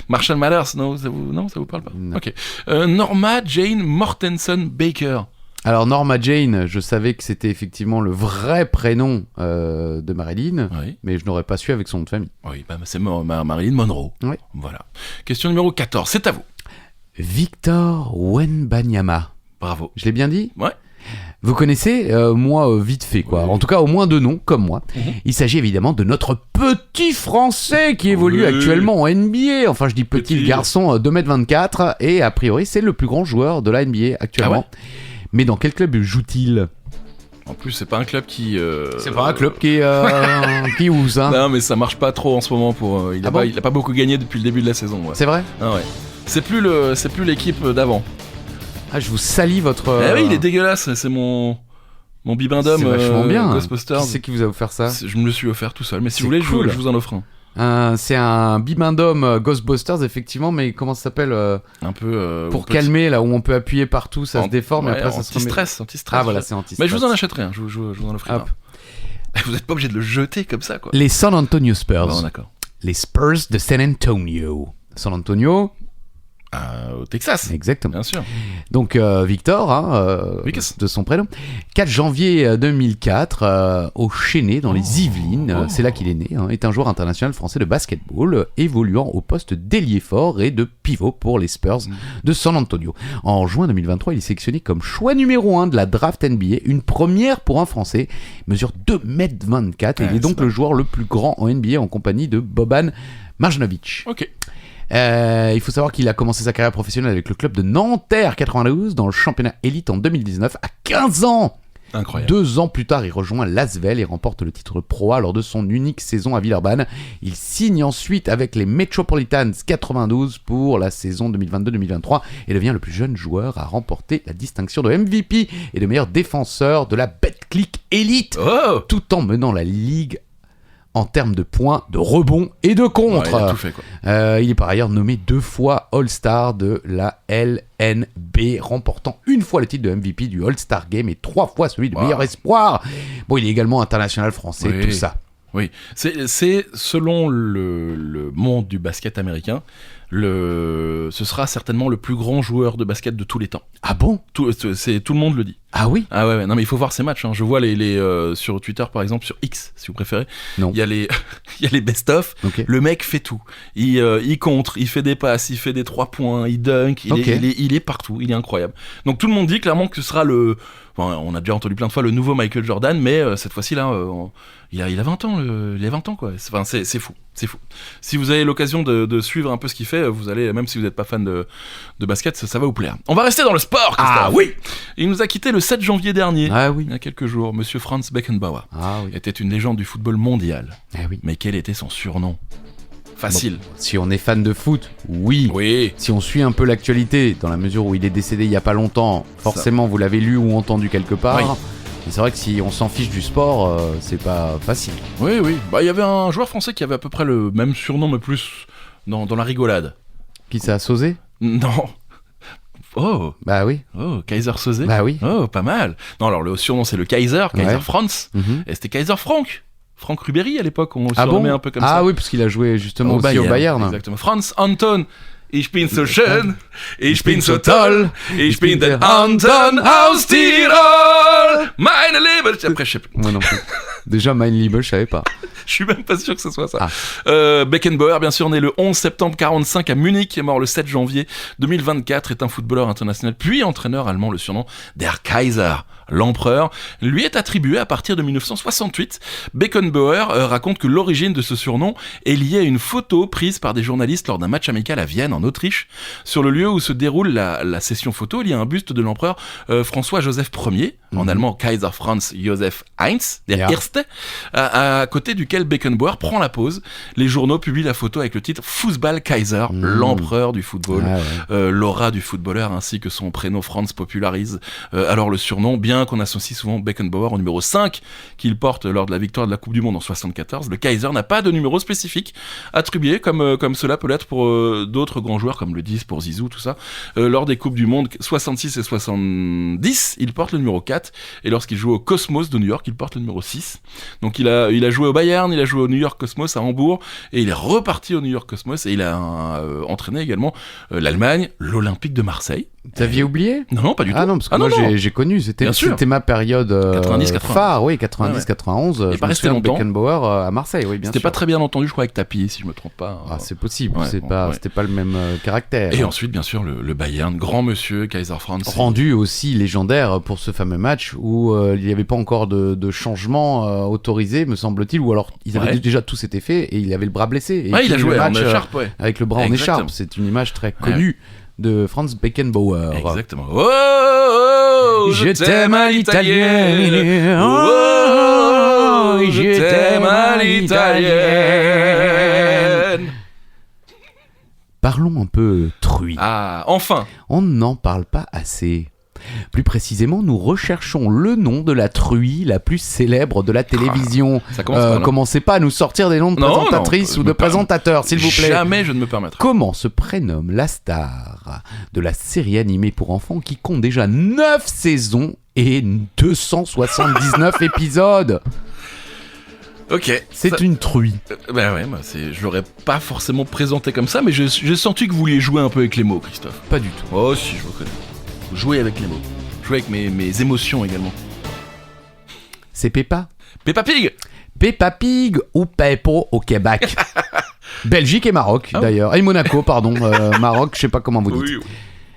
Marshall Matters, non, ça vous parle pas. Non. Ok. Norma Jane Mortensen Baker. Alors Norma Jane, je savais que c'était effectivement le vrai prénom de Marilyn, Oui. mais je n'aurais pas su avec son nom de famille. Oui, bah c'est Marilyn Monroe. Oui. Voilà. Question numéro 14, c'est à vous. Victor Wembanyama. Bravo. Je l'ai bien dit ? Ouais. Vous connaissez, moi, vite fait, quoi. Oui. En tout cas, au moins deux noms, comme moi. Il s'agit évidemment de notre petit Français qui évolue Oui. actuellement en NBA. Enfin, je dis petit, le garçon, 2m24, et a priori, c'est le plus grand joueur de la NBA actuellement. Ah Mais dans quel club joue-t-il ? En plus, c'est pas un club qui. C'est pas un club qui ouse, hein. Non, mais ça marche pas trop en ce moment pour. Il a Ah bon pas beaucoup gagné depuis le début de la saison. Ouais. C'est vrai ? Ah ouais. C'est plus l'équipe d'avant. Ah, je vous salis votre... Eh oui, il est dégueulasse. C'est mon bibendum C'est vachement bien. Ghostbusters. Qui c'est qui vous a offert ça ? Je me le suis offert tout seul. Mais si C'est vous voulez, cool. je vous en offre un. C'est un bibendum Ghostbusters, effectivement, mais comment ça s'appelle Un peu. pour calmer, là où on peut appuyer partout, ça se déforme et après ça se remet. Anti-stress. Ah voilà, c'est anti-stress. Mais je vous en achèterai un. Je vous en offrirai Hop. un. Vous êtes pas obligé de le jeter comme ça, quoi. Les San Antonio Spurs. Bon, d'accord. Les Spurs de San Antonio. San Antonio, Au Texas. exactement. Bien sûr. Donc Victor, Vicus. de son prénom. 4 janvier 2004, au Chénet, dans les Yvelines, c'est là qu'il est né, est un joueur international français de basketball, évoluant au poste d'ailier fort et de pivot pour les Spurs de San Antonio. En juin 2023, il est sélectionné comme choix numéro 1 de la draft NBA, une première pour un Français. Il mesure 2m24 et il est donc le joueur le plus grand en NBA en compagnie de Boban Marjanovic. Ok. Il faut savoir qu'il a commencé sa carrière professionnelle avec le club de Nanterre 92 dans le championnat élite en 2019 à 15 ans. Incroyable. 2 ans plus tard, il rejoint l'Asvel et remporte le titre Pro A lors de son unique saison à Villeurbanne. Il signe ensuite avec les Metropolitans 92 pour la saison 2022-2023 et devient le plus jeune joueur à remporter la distinction de MVP et de meilleur défenseur de la Betclic Elite, Oh tout en menant la ligue en termes de points, de rebonds et de contre. Ouais, il a tout fait, quoi. Il est par ailleurs nommé 2 fois All-Star de la LNB, remportant 1 fois le titre de MVP du All-Star Game et 3 fois celui de meilleur espoir. Bon, il est également international français, Oui. tout ça. Oui, c'est selon le monde du basket américain, ce sera certainement le plus grand joueur de basket de tous les temps. Ah bon ? Tout le monde le dit. Ah oui ? Ah ouais, non mais il faut voir ces matchs. Je vois les sur Twitter par exemple, sur X si vous préférez. Non. Il y a les il y a les best-of. Ok. Le mec fait tout. Il contre, il fait des passes, il fait des 3 points, il dunk, il est partout. Il est incroyable. Donc tout le monde dit clairement que ce sera on a déjà entendu plein de fois le nouveau Michael Jordan, mais cette fois-ci là, il a 20 ans. Il a 20 ans quoi. Enfin c'est fou. C'est fou. Si vous avez l'occasion de suivre un peu ce qu'il fait, vous allez, même si vous n'êtes pas fan de basket, ça va vous plaire. On va rester dans le sport, Christophe. Ah oui ! Il nous a quitté le 7 janvier dernier. Ah oui. Il y a quelques jours. Monsieur Franz Beckenbauer Ah oui. était une légende du football mondial. Ah oui. Mais quel était son surnom ? Facile. Bon, si on est fan de foot, oui. Oui. Si on suit un peu l'actualité, dans la mesure où il est décédé il y a pas longtemps, forcément vous l'avez lu ou entendu quelque part. Oui. Mais c'est vrai que si on s'en fiche du sport, c'est pas facile. Oui, oui. Bah, il y avait un joueur français qui avait à peu près le même surnom, mais plus dans la rigolade. Qui ça a sausé ? Non. Oh, Bah oui. oh, Kaiser Soze. Bah oui. Oh, pas mal. Non, alors le surnom c'est le Kaiser Ouais. Franz. Mhm. Et c'était Kaiser Frank. Franck Ribéry à l'époque, on le Ah bon ? surnommait un peu comme ça. Ah oui, parce qu'il a joué justement aussi au Bayern. Exactement. Franz Anton. Ich bin so schön, ich bin so toll, ich bin der Anton aus Tirol, meine Libel. Après, je sais plus. Moi non plus. Déjà, Mein Liebe, je savais pas. Je suis même pas sûr que ce soit ça. Beckenbauer, bien sûr, né le 11 septembre 45 à Munich, est mort le 7 janvier 2024, est un footballeur international, puis entraîneur allemand. Le surnom Der Kaiser, l'empereur, lui est attribué à partir de 1968. Beckenbauer raconte que l'origine de ce surnom est liée à une photo prise par des journalistes lors d'un match amical à Vienne, en Autriche. Sur le lieu où se déroule la session photo, il y a un buste de l'empereur François-Joseph Ier, en allemand Kaiser Franz Joseph I, der Erste, à côté duquel Beckenbauer prend la pose. Les journaux publient la photo avec le titre Fußball Kaiser, l'empereur du football. L'aura du footballeur ainsi que son prénom Franz popularise alors le surnom, bien qu'on associe souvent Beckenbauer au numéro 5 qu'il porte lors de la victoire de la Coupe du Monde en 74. Le Kaiser n'a pas de numéro spécifique attribué comme cela peut l'être pour d'autres grands joueurs comme le 10 pour Zizou, tout ça. Lors des Coupes du Monde 66 et 70, il porte le numéro 4 et lorsqu'il joue au Cosmos de New York, il porte le numéro 6. Donc il a joué au Bayern, il a joué au New York Cosmos à Hambourg et il est reparti au New York Cosmos et il a entraîné également l'Allemagne, l'Olympique de Marseille. T'aviez oublié ? Non, pas du tout. Ah non, parce que moi j'ai connu, c'était ma période 90-80. phare, oui, 90-91. Et pas resté longtemps. Beckenbauer à Marseille, oui, bien sûr. C'était pas très bien entendu, je crois, avec Tapie, si je me trompe pas. Ah, c'est possible, c'était pas le même caractère. Et ensuite, bien sûr, le Bayern, grand monsieur, Kaiser Franz. Rendu aussi légendaire pour ce fameux match où il n'y avait pas encore de changement autorisé, me semble-t-il, ou alors ils avaient déjà tout s'était fait et il avait le bras blessé. Et il a joué en écharpe, avec le bras en écharpe. C'est une image très connue de Franz Beckenbauer. Exactement. Oh, je t'aime à l'italienne. Oh, je t'aime à l'italienne. Parlons un peu truie. Ah, enfin. On n'en parle pas assez. Plus précisément, nous recherchons le nom de la truie la plus célèbre de la télévision. Ça commence commencez pas à nous sortir des noms de présentatrices ou de présentateurs, s'il vous plaît. Jamais je ne me permettrai. Comment se prénomme la star de la série animée pour enfants qui compte déjà 9 saisons et 279 épisodes ? Ok. C'est une truie. Je l'aurais pas forcément présenté comme ça, mais j'ai senti que vous vouliez jouer un peu avec les mots, Christophe. Pas du tout. Oh si, je vous connais. Jouer avec les mots. Jouer avec mes émotions également. C'est Peppa. Peppa Pig. Peppa Pig ou Peppo au Québec. Belgique et Maroc d'ailleurs. Et Monaco, pardon. Maroc, je sais pas comment vous dites. Oui.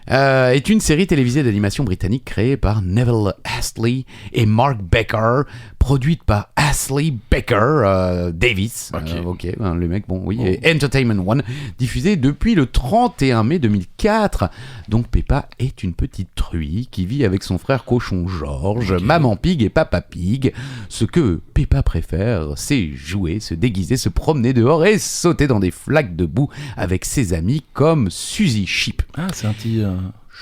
Est une série télévisée d'animation britannique créée par Neville Astley et Mark Becker, produite par Astley Becker Davis, le mec, et Entertainment One, diffusée depuis le 31 mai 2004. Donc Peppa est une petite truie qui vit avec son frère cochon George, Maman Pig et Papa Pig. Ce que Peppa préfère, c'est jouer, se déguiser, se promener dehors et sauter dans des flaques de boue avec ses amis comme Suzy Sheep. Ah, c'est un petit...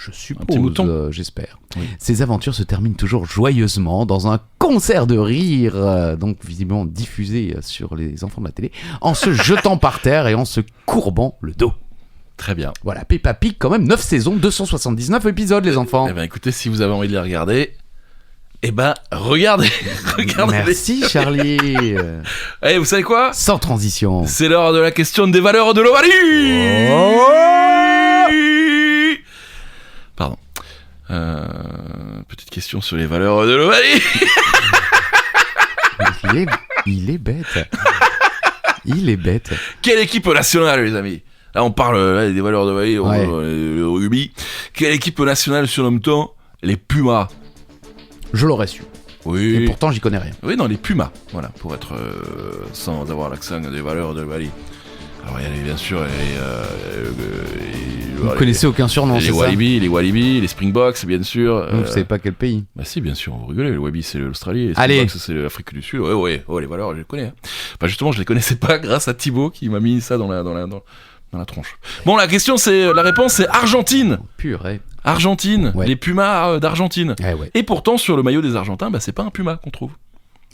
Je suppose, j'espère. Oui. Ces aventures se terminent toujours joyeusement dans un concert de rire, donc visiblement diffusé sur les enfants de la télé, en se jetant par terre et en se courbant le dos. Très bien. Voilà, Peppa Pig, quand même 9 saisons, 279 épisodes, les enfants. Eh ben écoutez, si vous avez envie de les regarder, regardez. Merci Charlie. Vous savez quoi ? Sans transition. C'est l'heure de la question des valeurs de l'Ovalie. Pardon. Petite question sur les valeurs de l'Ovalie. Il est bête. Il est bête. Quelle équipe nationale, les amis ? Là, on parle des valeurs de l'Ovalie, le rugby. Quelle équipe nationale surnomme-t-on les Pumas ? Je l'aurais su. Oui. Et pourtant, j'y connais rien. Oui, non, les Pumas. Voilà, pour être sans avoir l'accent des valeurs de l'Ovalie. Alors, il y a bien sûr vous connaissez aucun surnom, c'est ça ? Les Walibi, les Springboks, bien sûr. Vous savez pas quel pays ? Bah si, bien sûr, vous rigolez. Les Walibi, c'est l'Australie. Les Springboks, c'est l'Afrique du Sud. Ouais, les valeurs, je les connais. Justement, je les connaissais pas grâce à Thibaut qui m'a mis ça dans la tronche. Bon, la réponse, c'est Argentine. Purée. Argentine, les Pumas d'Argentine. Ouais. Et pourtant, sur le maillot des Argentins, c'est pas un Puma qu'on trouve.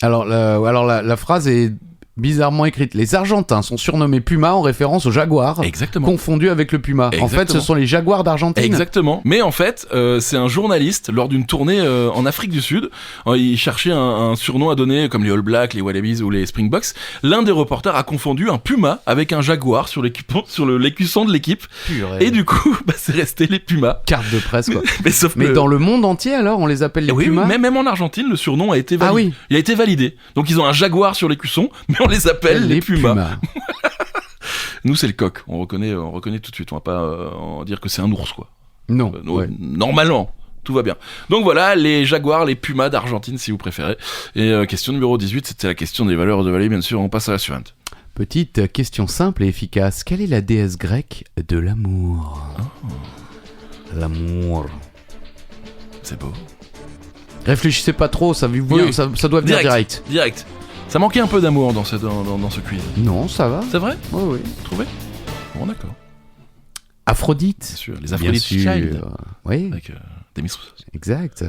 Alors la phrase est bizarrement écrite. Les Argentins sont surnommés Puma en référence aux jaguars, Exactement. confondus avec le Puma. En fait, Exactement. ce sont les jaguars d'Argentine. Exactement. Mais en fait, c'est un journaliste lors d'une tournée en Afrique du Sud. Il cherchait un surnom à donner, comme les All Blacks, les Wallabies ou les Springboks. L'un des reporters a confondu un puma avec un jaguar sur l'écusson de l'équipe. Purée. Et du coup, c'est resté les Pumas. Carte de presse, quoi. Mais sauf Mais que... dans le monde entier, alors, on les appelle les Oui, Pumas. même en Argentine, le surnom a été validé. Ah oui. Il a été validé. Donc ils ont un jaguar sur l'écusson, mais on les appelle les Pumas. Nous, c'est le coq. On reconnaît tout de suite. On va pas en dire que c'est un ours, quoi. Non. Ouais. Normalement, tout va bien. Donc voilà, les jaguars, les pumas d'Argentine, si vous préférez. Et question numéro 18, c'était la question des valeurs de vallée, bien sûr. On passe à la suivante. Petite question simple et efficace. Quelle est la déesse grecque de l'amour? L'amour. C'est beau. Réfléchissez pas trop, ça doit venir direct. Ça manquait un peu d'amour dans ce quiz. Non, ça va. C'est vrai? Oui. Trouvé? Bon, d'accord. Aphrodite. Bien sûr, les Aphrodite Bien sûr. Child. Oui, Avec Demis Roussos. exact.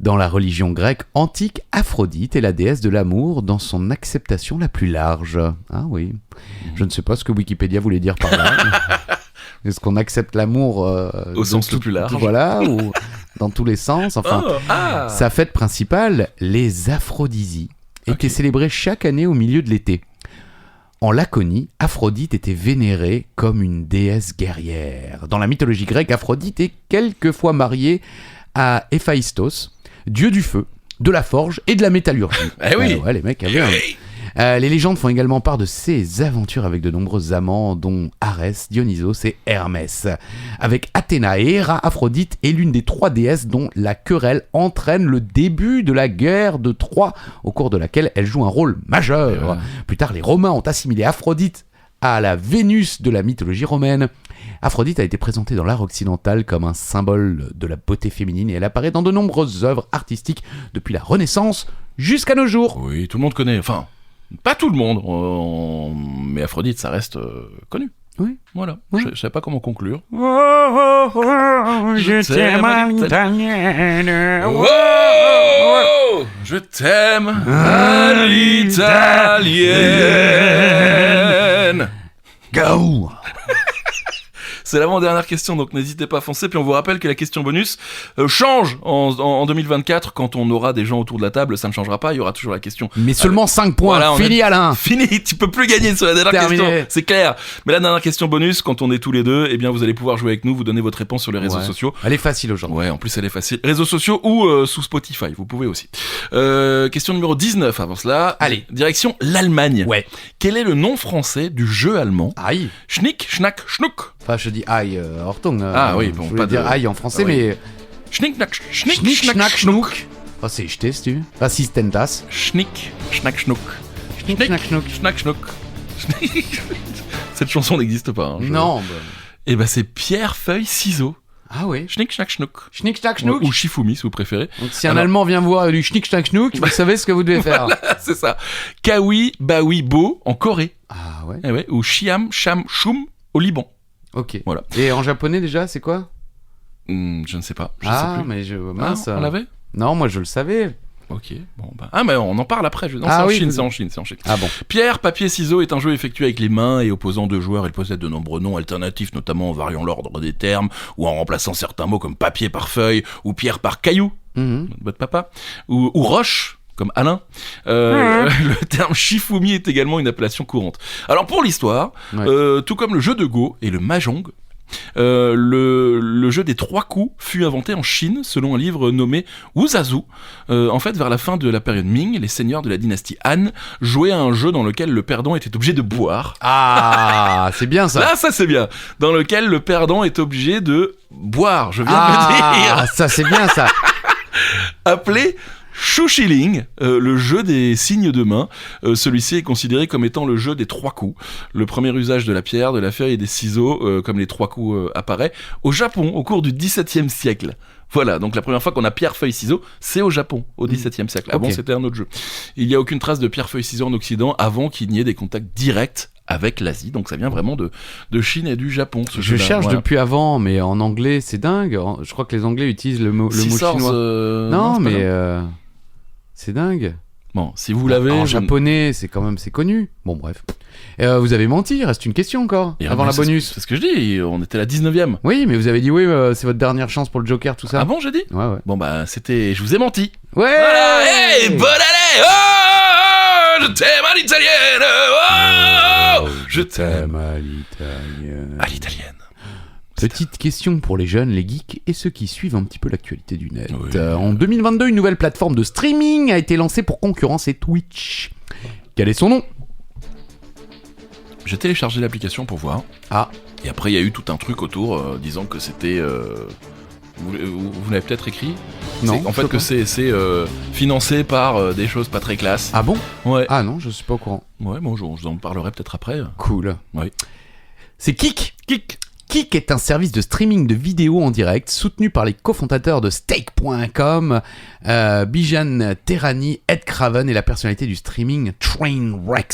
Dans la religion grecque antique, Aphrodite est la déesse de l'amour dans son acceptation la plus large. Ah oui. Je ne sais pas ce que Wikipédia voulait dire par là. Est-ce qu'on accepte l'amour Au sens le plus large. Voilà, ou dans tous les sens. Enfin, sa fête principale, les Aphrodisies, était célébrée chaque année au milieu de l'été. En Laconie, Aphrodite était vénérée comme une déesse guerrière. Dans la mythologie grecque, Aphrodite est quelquefois mariée à Héphaïstos, dieu du feu, de la forge et de la métallurgie. Eh oui. Ouais, les mecs avaient les légendes font également part de ses aventures avec de nombreux amants, dont Arès, Dionysos et Hermès. Avec Athéna et Héra, Aphrodite est l'une des 3 déesses dont la querelle entraîne le début de la guerre de Troie, au cours de laquelle elle joue un rôle majeur. Plus tard, les Romains ont assimilé Aphrodite à la Vénus de la mythologie romaine. Aphrodite a été présentée dans l'art occidental comme un symbole de la beauté féminine et elle apparaît dans de nombreuses œuvres artistiques depuis la Renaissance jusqu'à nos jours. Oui, tout le monde connaît. Enfin, pas tout le monde, mais Aphrodite, ça reste connu. Oui. Voilà. Je sais pas comment conclure. Je t'aime à l'italienne. Je t'aime à l'italienne. Go! C'est l'avant-dernière question, donc n'hésitez pas à foncer. Puis on vous rappelle que la question bonus change en 2024 quand on aura des gens autour de la table. Ça ne changera pas, il y aura toujours la question. Mais seulement 5 points, Voilà, fini Alain. Fini, tu peux plus gagner sur la dernière Terminé. question, c'est clair. Mais la dernière question bonus, quand on est tous les deux, eh bien vous allez pouvoir jouer avec nous, vous donner votre réponse sur les réseaux sociaux. Elle est facile aujourd'hui. Ouais, en plus elle est facile. Réseaux sociaux ou sous Spotify, vous pouvez aussi. Question numéro 19 avant cela. Allez. Direction l'Allemagne. Ouais. Quel est le nom français du jeu allemand? Aïe. Schnick, Schnack, Schnuck. Enfin, je dis aïe, Horton. Ah oui, bon, je voulais pas dire de- aïe en français, Ah oui. mais. Schnick, Schnack, Schnick, Schnick, Schnack, schnack, Schnuck. schnuck. Oh, c'est jeté, si tu veux. Assistentas. Schnick, Schnack, Schnuck. Schnick, schnack, schnuck. Schnack, Schnuck. Cette chanson n'existe pas. Hein, Non. Et bah c'est pierre, feuille, ciseaux. Ah oui. Schnick, Schnack, Schnuck. Schnick, schnack, schnuck. Ou Shifumi si vous préférez. Donc, si un Alors- Allemand vient voir du schnick, schnack, schnuck, vous savez ce que vous devez faire. C'est ça. Kawi, Bawi, Bo en Corée. Ah ouais. Eh ouais. Ou Shiam, Sham, Shum au Liban. Ok. Voilà. Et en japonais déjà, c'est quoi? Je ne sais pas. Je sais Ah, plus. mais je. Ah, Mince. on l'avait? Non, moi je le savais. Ok. Bon bah. Ah mais on en parle après. Non, Ah c'est en oui, Chine, vous- c'est en Chine, c'est en Chine. Ah bon. Pierre, papier, ciseaux est un jeu effectué avec les mains et opposant 2 joueurs. Il possède de nombreux noms alternatifs, notamment en variant l'ordre des termes ou en remplaçant certains mots comme papier par feuille ou pierre par caillou. Mhm. Votre papa. Ou roche, comme Alain. Le terme Shifumi est également une appellation courante. Alors pour l'histoire, Ouais. tout comme le jeu de Go et le Mahjong, le jeu des 3 coups fut inventé en Chine selon un livre nommé Wuzazu. En fait, vers la fin de la période Ming, les seigneurs de la dynastie Han jouaient à un jeu dans lequel le perdant était obligé de boire. Ah, c'est bien ça. Là, ça c'est bien. Dans lequel le perdant est obligé de boire. Je viens de le dire. Ah, ça c'est bien ça. Appelé Shushilling, le jeu des signes de main. Celui-ci est considéré comme étant le jeu des 3 coups. Le premier usage de la pierre, de la feuille et des ciseaux, comme les 3 coups apparaît, au Japon, au cours du XVIIe siècle. Voilà, donc la première fois qu'on a pierre, feuille, ciseaux, c'est au Japon, au XVIIe siècle. Avant, Ok. c'était un autre jeu. Il n'y a aucune trace de pierre, feuille, ciseaux en Occident avant qu'il n'y ait des contacts directs avec l'Asie. Donc ça vient vraiment de Chine et du Japon. Ce Je jeu-là. cherche Voilà. depuis avant, mais en anglais c'est dingue. Je crois que les Anglais utilisent le mot Scissors, chinois. non, Non, c'est pas mais ça. c'est dingue. Bon, si vous l'avez... En vous- japonais, c'est connu. Bon, bref. Vous avez menti, il reste une question encore, Et avant la c'est ce- bonus. C'est ce que je dis, on était la 19ème. Oui, mais vous avez dit oui, c'est votre dernière chance pour le Joker, tout ça. Ah bon, j'ai dit Ouais, ouais. Bon bah, c'était... Je vous ai menti. Ouais. Voilà, hey, bonne année. Je t'aime à l'italienne. Je t'aime à l'italienne. à l'italienne. Petite question pour les jeunes, les geeks et ceux qui suivent un petit peu l'actualité du net. Oui. En 2022, une nouvelle plateforme de streaming a été lancée pour concurrencer Twitch. Quel est son nom? J'ai téléchargé l'application pour voir. Ah. Et après, il y a eu tout un truc autour disant que c'était... Vous l'avez peut-être écrit? Non. En fait, que c'est financé par des choses pas très classes. Ah bon? Ouais. Ah non, je suis pas au courant. Ouais, bon, je vous en parlerai peut-être après. Cool. Oui. C'est Kik. Kik. Kik est un service de streaming de vidéos en direct soutenu par les cofondateurs de Stake.com, Bijan Terani, Ed Craven et la personnalité du streaming Trainwreck.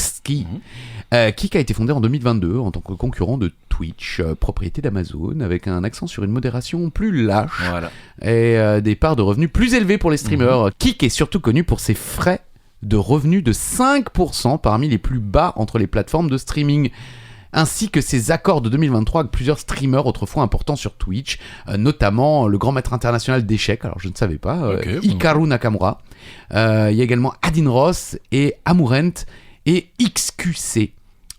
Kik a été fondé en 2022 en tant que concurrent de Twitch, propriété d'Amazon, avec un accent sur une modération plus lâche Voilà. et des parts de revenus plus élevées pour les streamers. Kik est surtout connu pour ses frais de revenus de 5% parmi les plus bas entre les plateformes de streaming, ainsi que ses accords de 2023 avec plusieurs streamers autrefois importants sur Twitch, notamment le grand maître international d'échecs, alors je ne savais pas, Ok, Hikaru Nakamura. Il y a également Adin Ross et Amurent et XQC.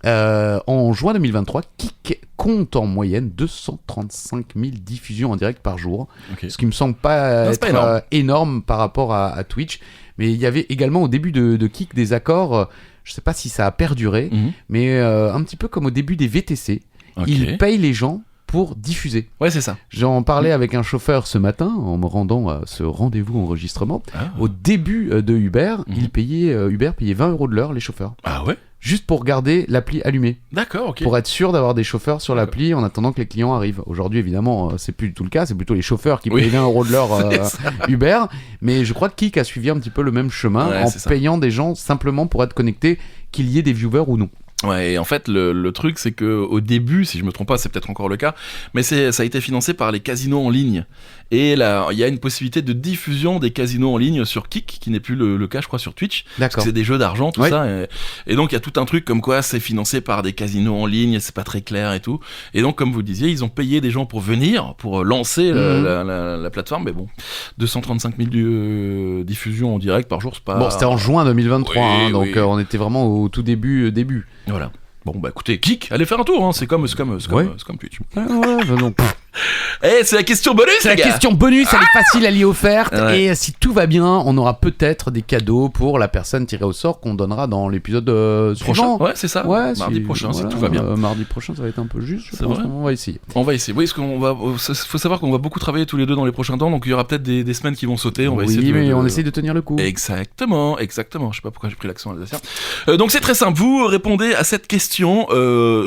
En juin 2023, Kik compte en moyenne 235 000 diffusions en direct par jour, Ok. ce qui me semble pas Non, c'est être pas énorme. énorme par rapport à Twitch. Mais il y avait également au début de Kik des accords, je sais pas si ça a perduré, mais un petit peu comme au début des VTC, Ok. ils payent les gens pour diffuser. Ouais, c'est ça. J'en parlais avec un chauffeur ce matin en me rendant à ce rendez-vous enregistrement. Ah, Au début de Uber, Uber payait 20 € de l'heure les chauffeurs, ah ouais. juste pour garder l'appli allumée. D'accord, ok. Pour être sûr d'avoir des chauffeurs sur l'appli en attendant que les clients arrivent. Aujourd'hui, évidemment, c'est plus du tout le cas, c'est plutôt les chauffeurs qui Oui. payent 20 € de l'heure C'est ça. Uber. Mais je crois que Kik a suivi un petit peu le même chemin Ouais, en c'est ça. payant des gens simplement pour être connectés, qu'il y ait des viewers ou non. Ouais, et en fait, le truc, c'est que au début, si je me trompe pas, c'est peut-être encore le cas, mais ça a été financé par les casinos en ligne. Et là, il y a une possibilité de diffusion des casinos en ligne sur Kik, qui n'est plus le cas, je crois, sur Twitch. Parce que D'accord. c'est des jeux d'argent, tout Ouais. ça. Et donc, il y a tout un truc comme quoi c'est financé par des casinos en ligne, c'est pas très clair et tout. Et donc, comme vous le disiez, ils ont payé des gens pour venir, pour lancer la plateforme. Mais bon, 235 000 diffusions en direct par jour, c'est pas... Bon, c'était en juin 2023, Oui, hein, donc oui. On était vraiment au tout début. Voilà. Bon, bah écoutez, Kik, allez faire un tour, hein. c'est comme Twitch. Donc, Eh, c'est la question bonus, c'est la les gars. question bonus, elle est facile, elle est offerte. Ouais. Et si tout va bien, on aura peut-être des cadeaux pour la personne tirée au sort qu'on donnera dans l'épisode Prochain, suivant. ouais, c'est ça. Ouais, Mardi prochain, voilà, si tout va bien. Mardi prochain, ça va être un peu juste, je C'est pense. vrai. On va essayer. On va essayer. Oui, parce qu'on va. Faut savoir qu'on va beaucoup travailler tous les deux dans les prochains temps, donc il y aura peut-être des semaines qui vont sauter. On va oui, essayer de. mais on essaie de tenir le coup. Exactement. Je sais pas pourquoi j'ai pris l'accent alsacien. Donc c'est très simple. Vous répondez à cette question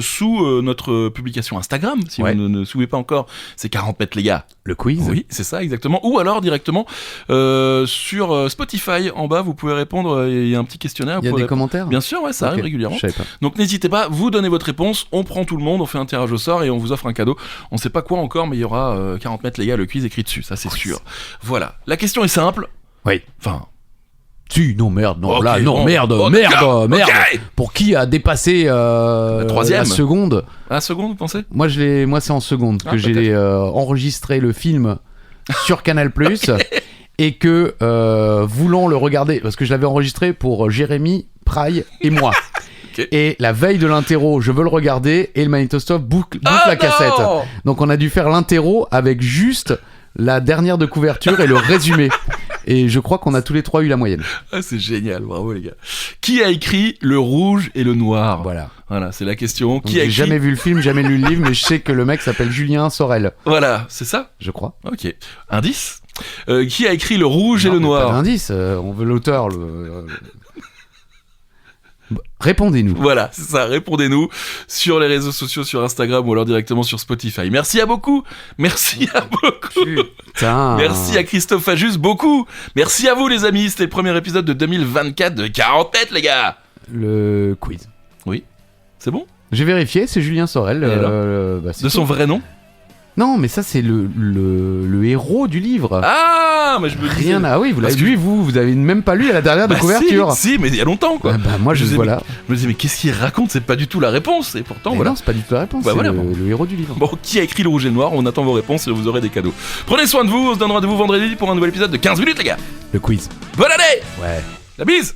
sous notre publication Instagram. Si Ouais. vous ne suivez pas encore, c'est 40 mètres les gars. Le quiz. Oui, c'est ça exactement. Ou alors directement sur Spotify en bas, vous pouvez répondre. Il y a un petit questionnaire. Il y a vous des pouvez commentaires. Bien sûr, ouais, ça Ok, arrive régulièrement. Je savais pas. Donc n'hésitez pas, vous donnez votre réponse, on prend tout le monde, on fait un tirage au sort et on vous offre un cadeau. On sait pas quoi encore, mais il y aura 40 mètres les gars, le quiz écrit dessus, ça c'est sûr. Voilà, la question est simple. Oui. Enfin, Si, non, merde, non, ok, là, non, bon, merde, oh, merde, d'accord, merde. ok. Pour qui a dépassé troisième. la seconde? à la seconde, vous pensez? Moi, c'est en seconde Ah, que j'ai enregistré le film sur Canal+, et que, voulant le regarder, parce que je l'avais enregistré pour Jérémy, Praille et moi. Ok. Et la veille de l'interro, je veux le regarder, et le magnétostop boucle la cassette. Donc on a dû faire l'interro avec juste la dernière de couverture et le résumé. Et je crois qu'on a tous les trois eu la moyenne. Ah, c'est génial, bravo les gars. Qui a écrit Le Rouge et le Noir? Voilà. Voilà, c'est la question. Donc, Qui a j'ai écrit... jamais vu le film, jamais lu le livre, mais je sais que le mec s'appelle Julien Sorel, Voilà, c'est ça? je crois. Ok. Indice. Qui a écrit Le Rouge et Non, le mais Noir? Pas d'indice, on veut l'auteur. Répondez-nous. Voilà, c'est ça, répondez-nous sur les réseaux sociaux, sur Instagram ou alors directement sur Spotify. Merci à beaucoup. Merci à beaucoup. Putain. Merci à Christophe Ajus, beaucoup. Merci à vous les amis, c'était le premier épisode de 2024 de 40 têtes les gars. Le quiz. C'est bon? J'ai vérifié, c'est Julien Sorel. Et alors bah, c'est De son tout. vrai nom? Non, mais ça c'est le héros du livre. Ah, mais je me disais... Rien à... Oui, vous l'avez Parce que- lu, vous avez même pas lu à la dernière de Bah couverture. si, mais il y a longtemps quoi. Ah bah moi je disais, voilà. Je me disais mais qu'est-ce qu'il raconte, c'est pas du tout la réponse et pourtant Mais voilà. non, c'est pas du tout la réponse, Bah c'est voilà, le, bon. le héros du livre. Bon, qui a écrit Le Rouge et le Noir? On attend vos réponses et vous aurez des cadeaux. Prenez soin de vous, on se donne rendez-vous vendredi pour un nouvel épisode de 15 minutes les gars. Le quiz. Bonne année. Ouais. La bise.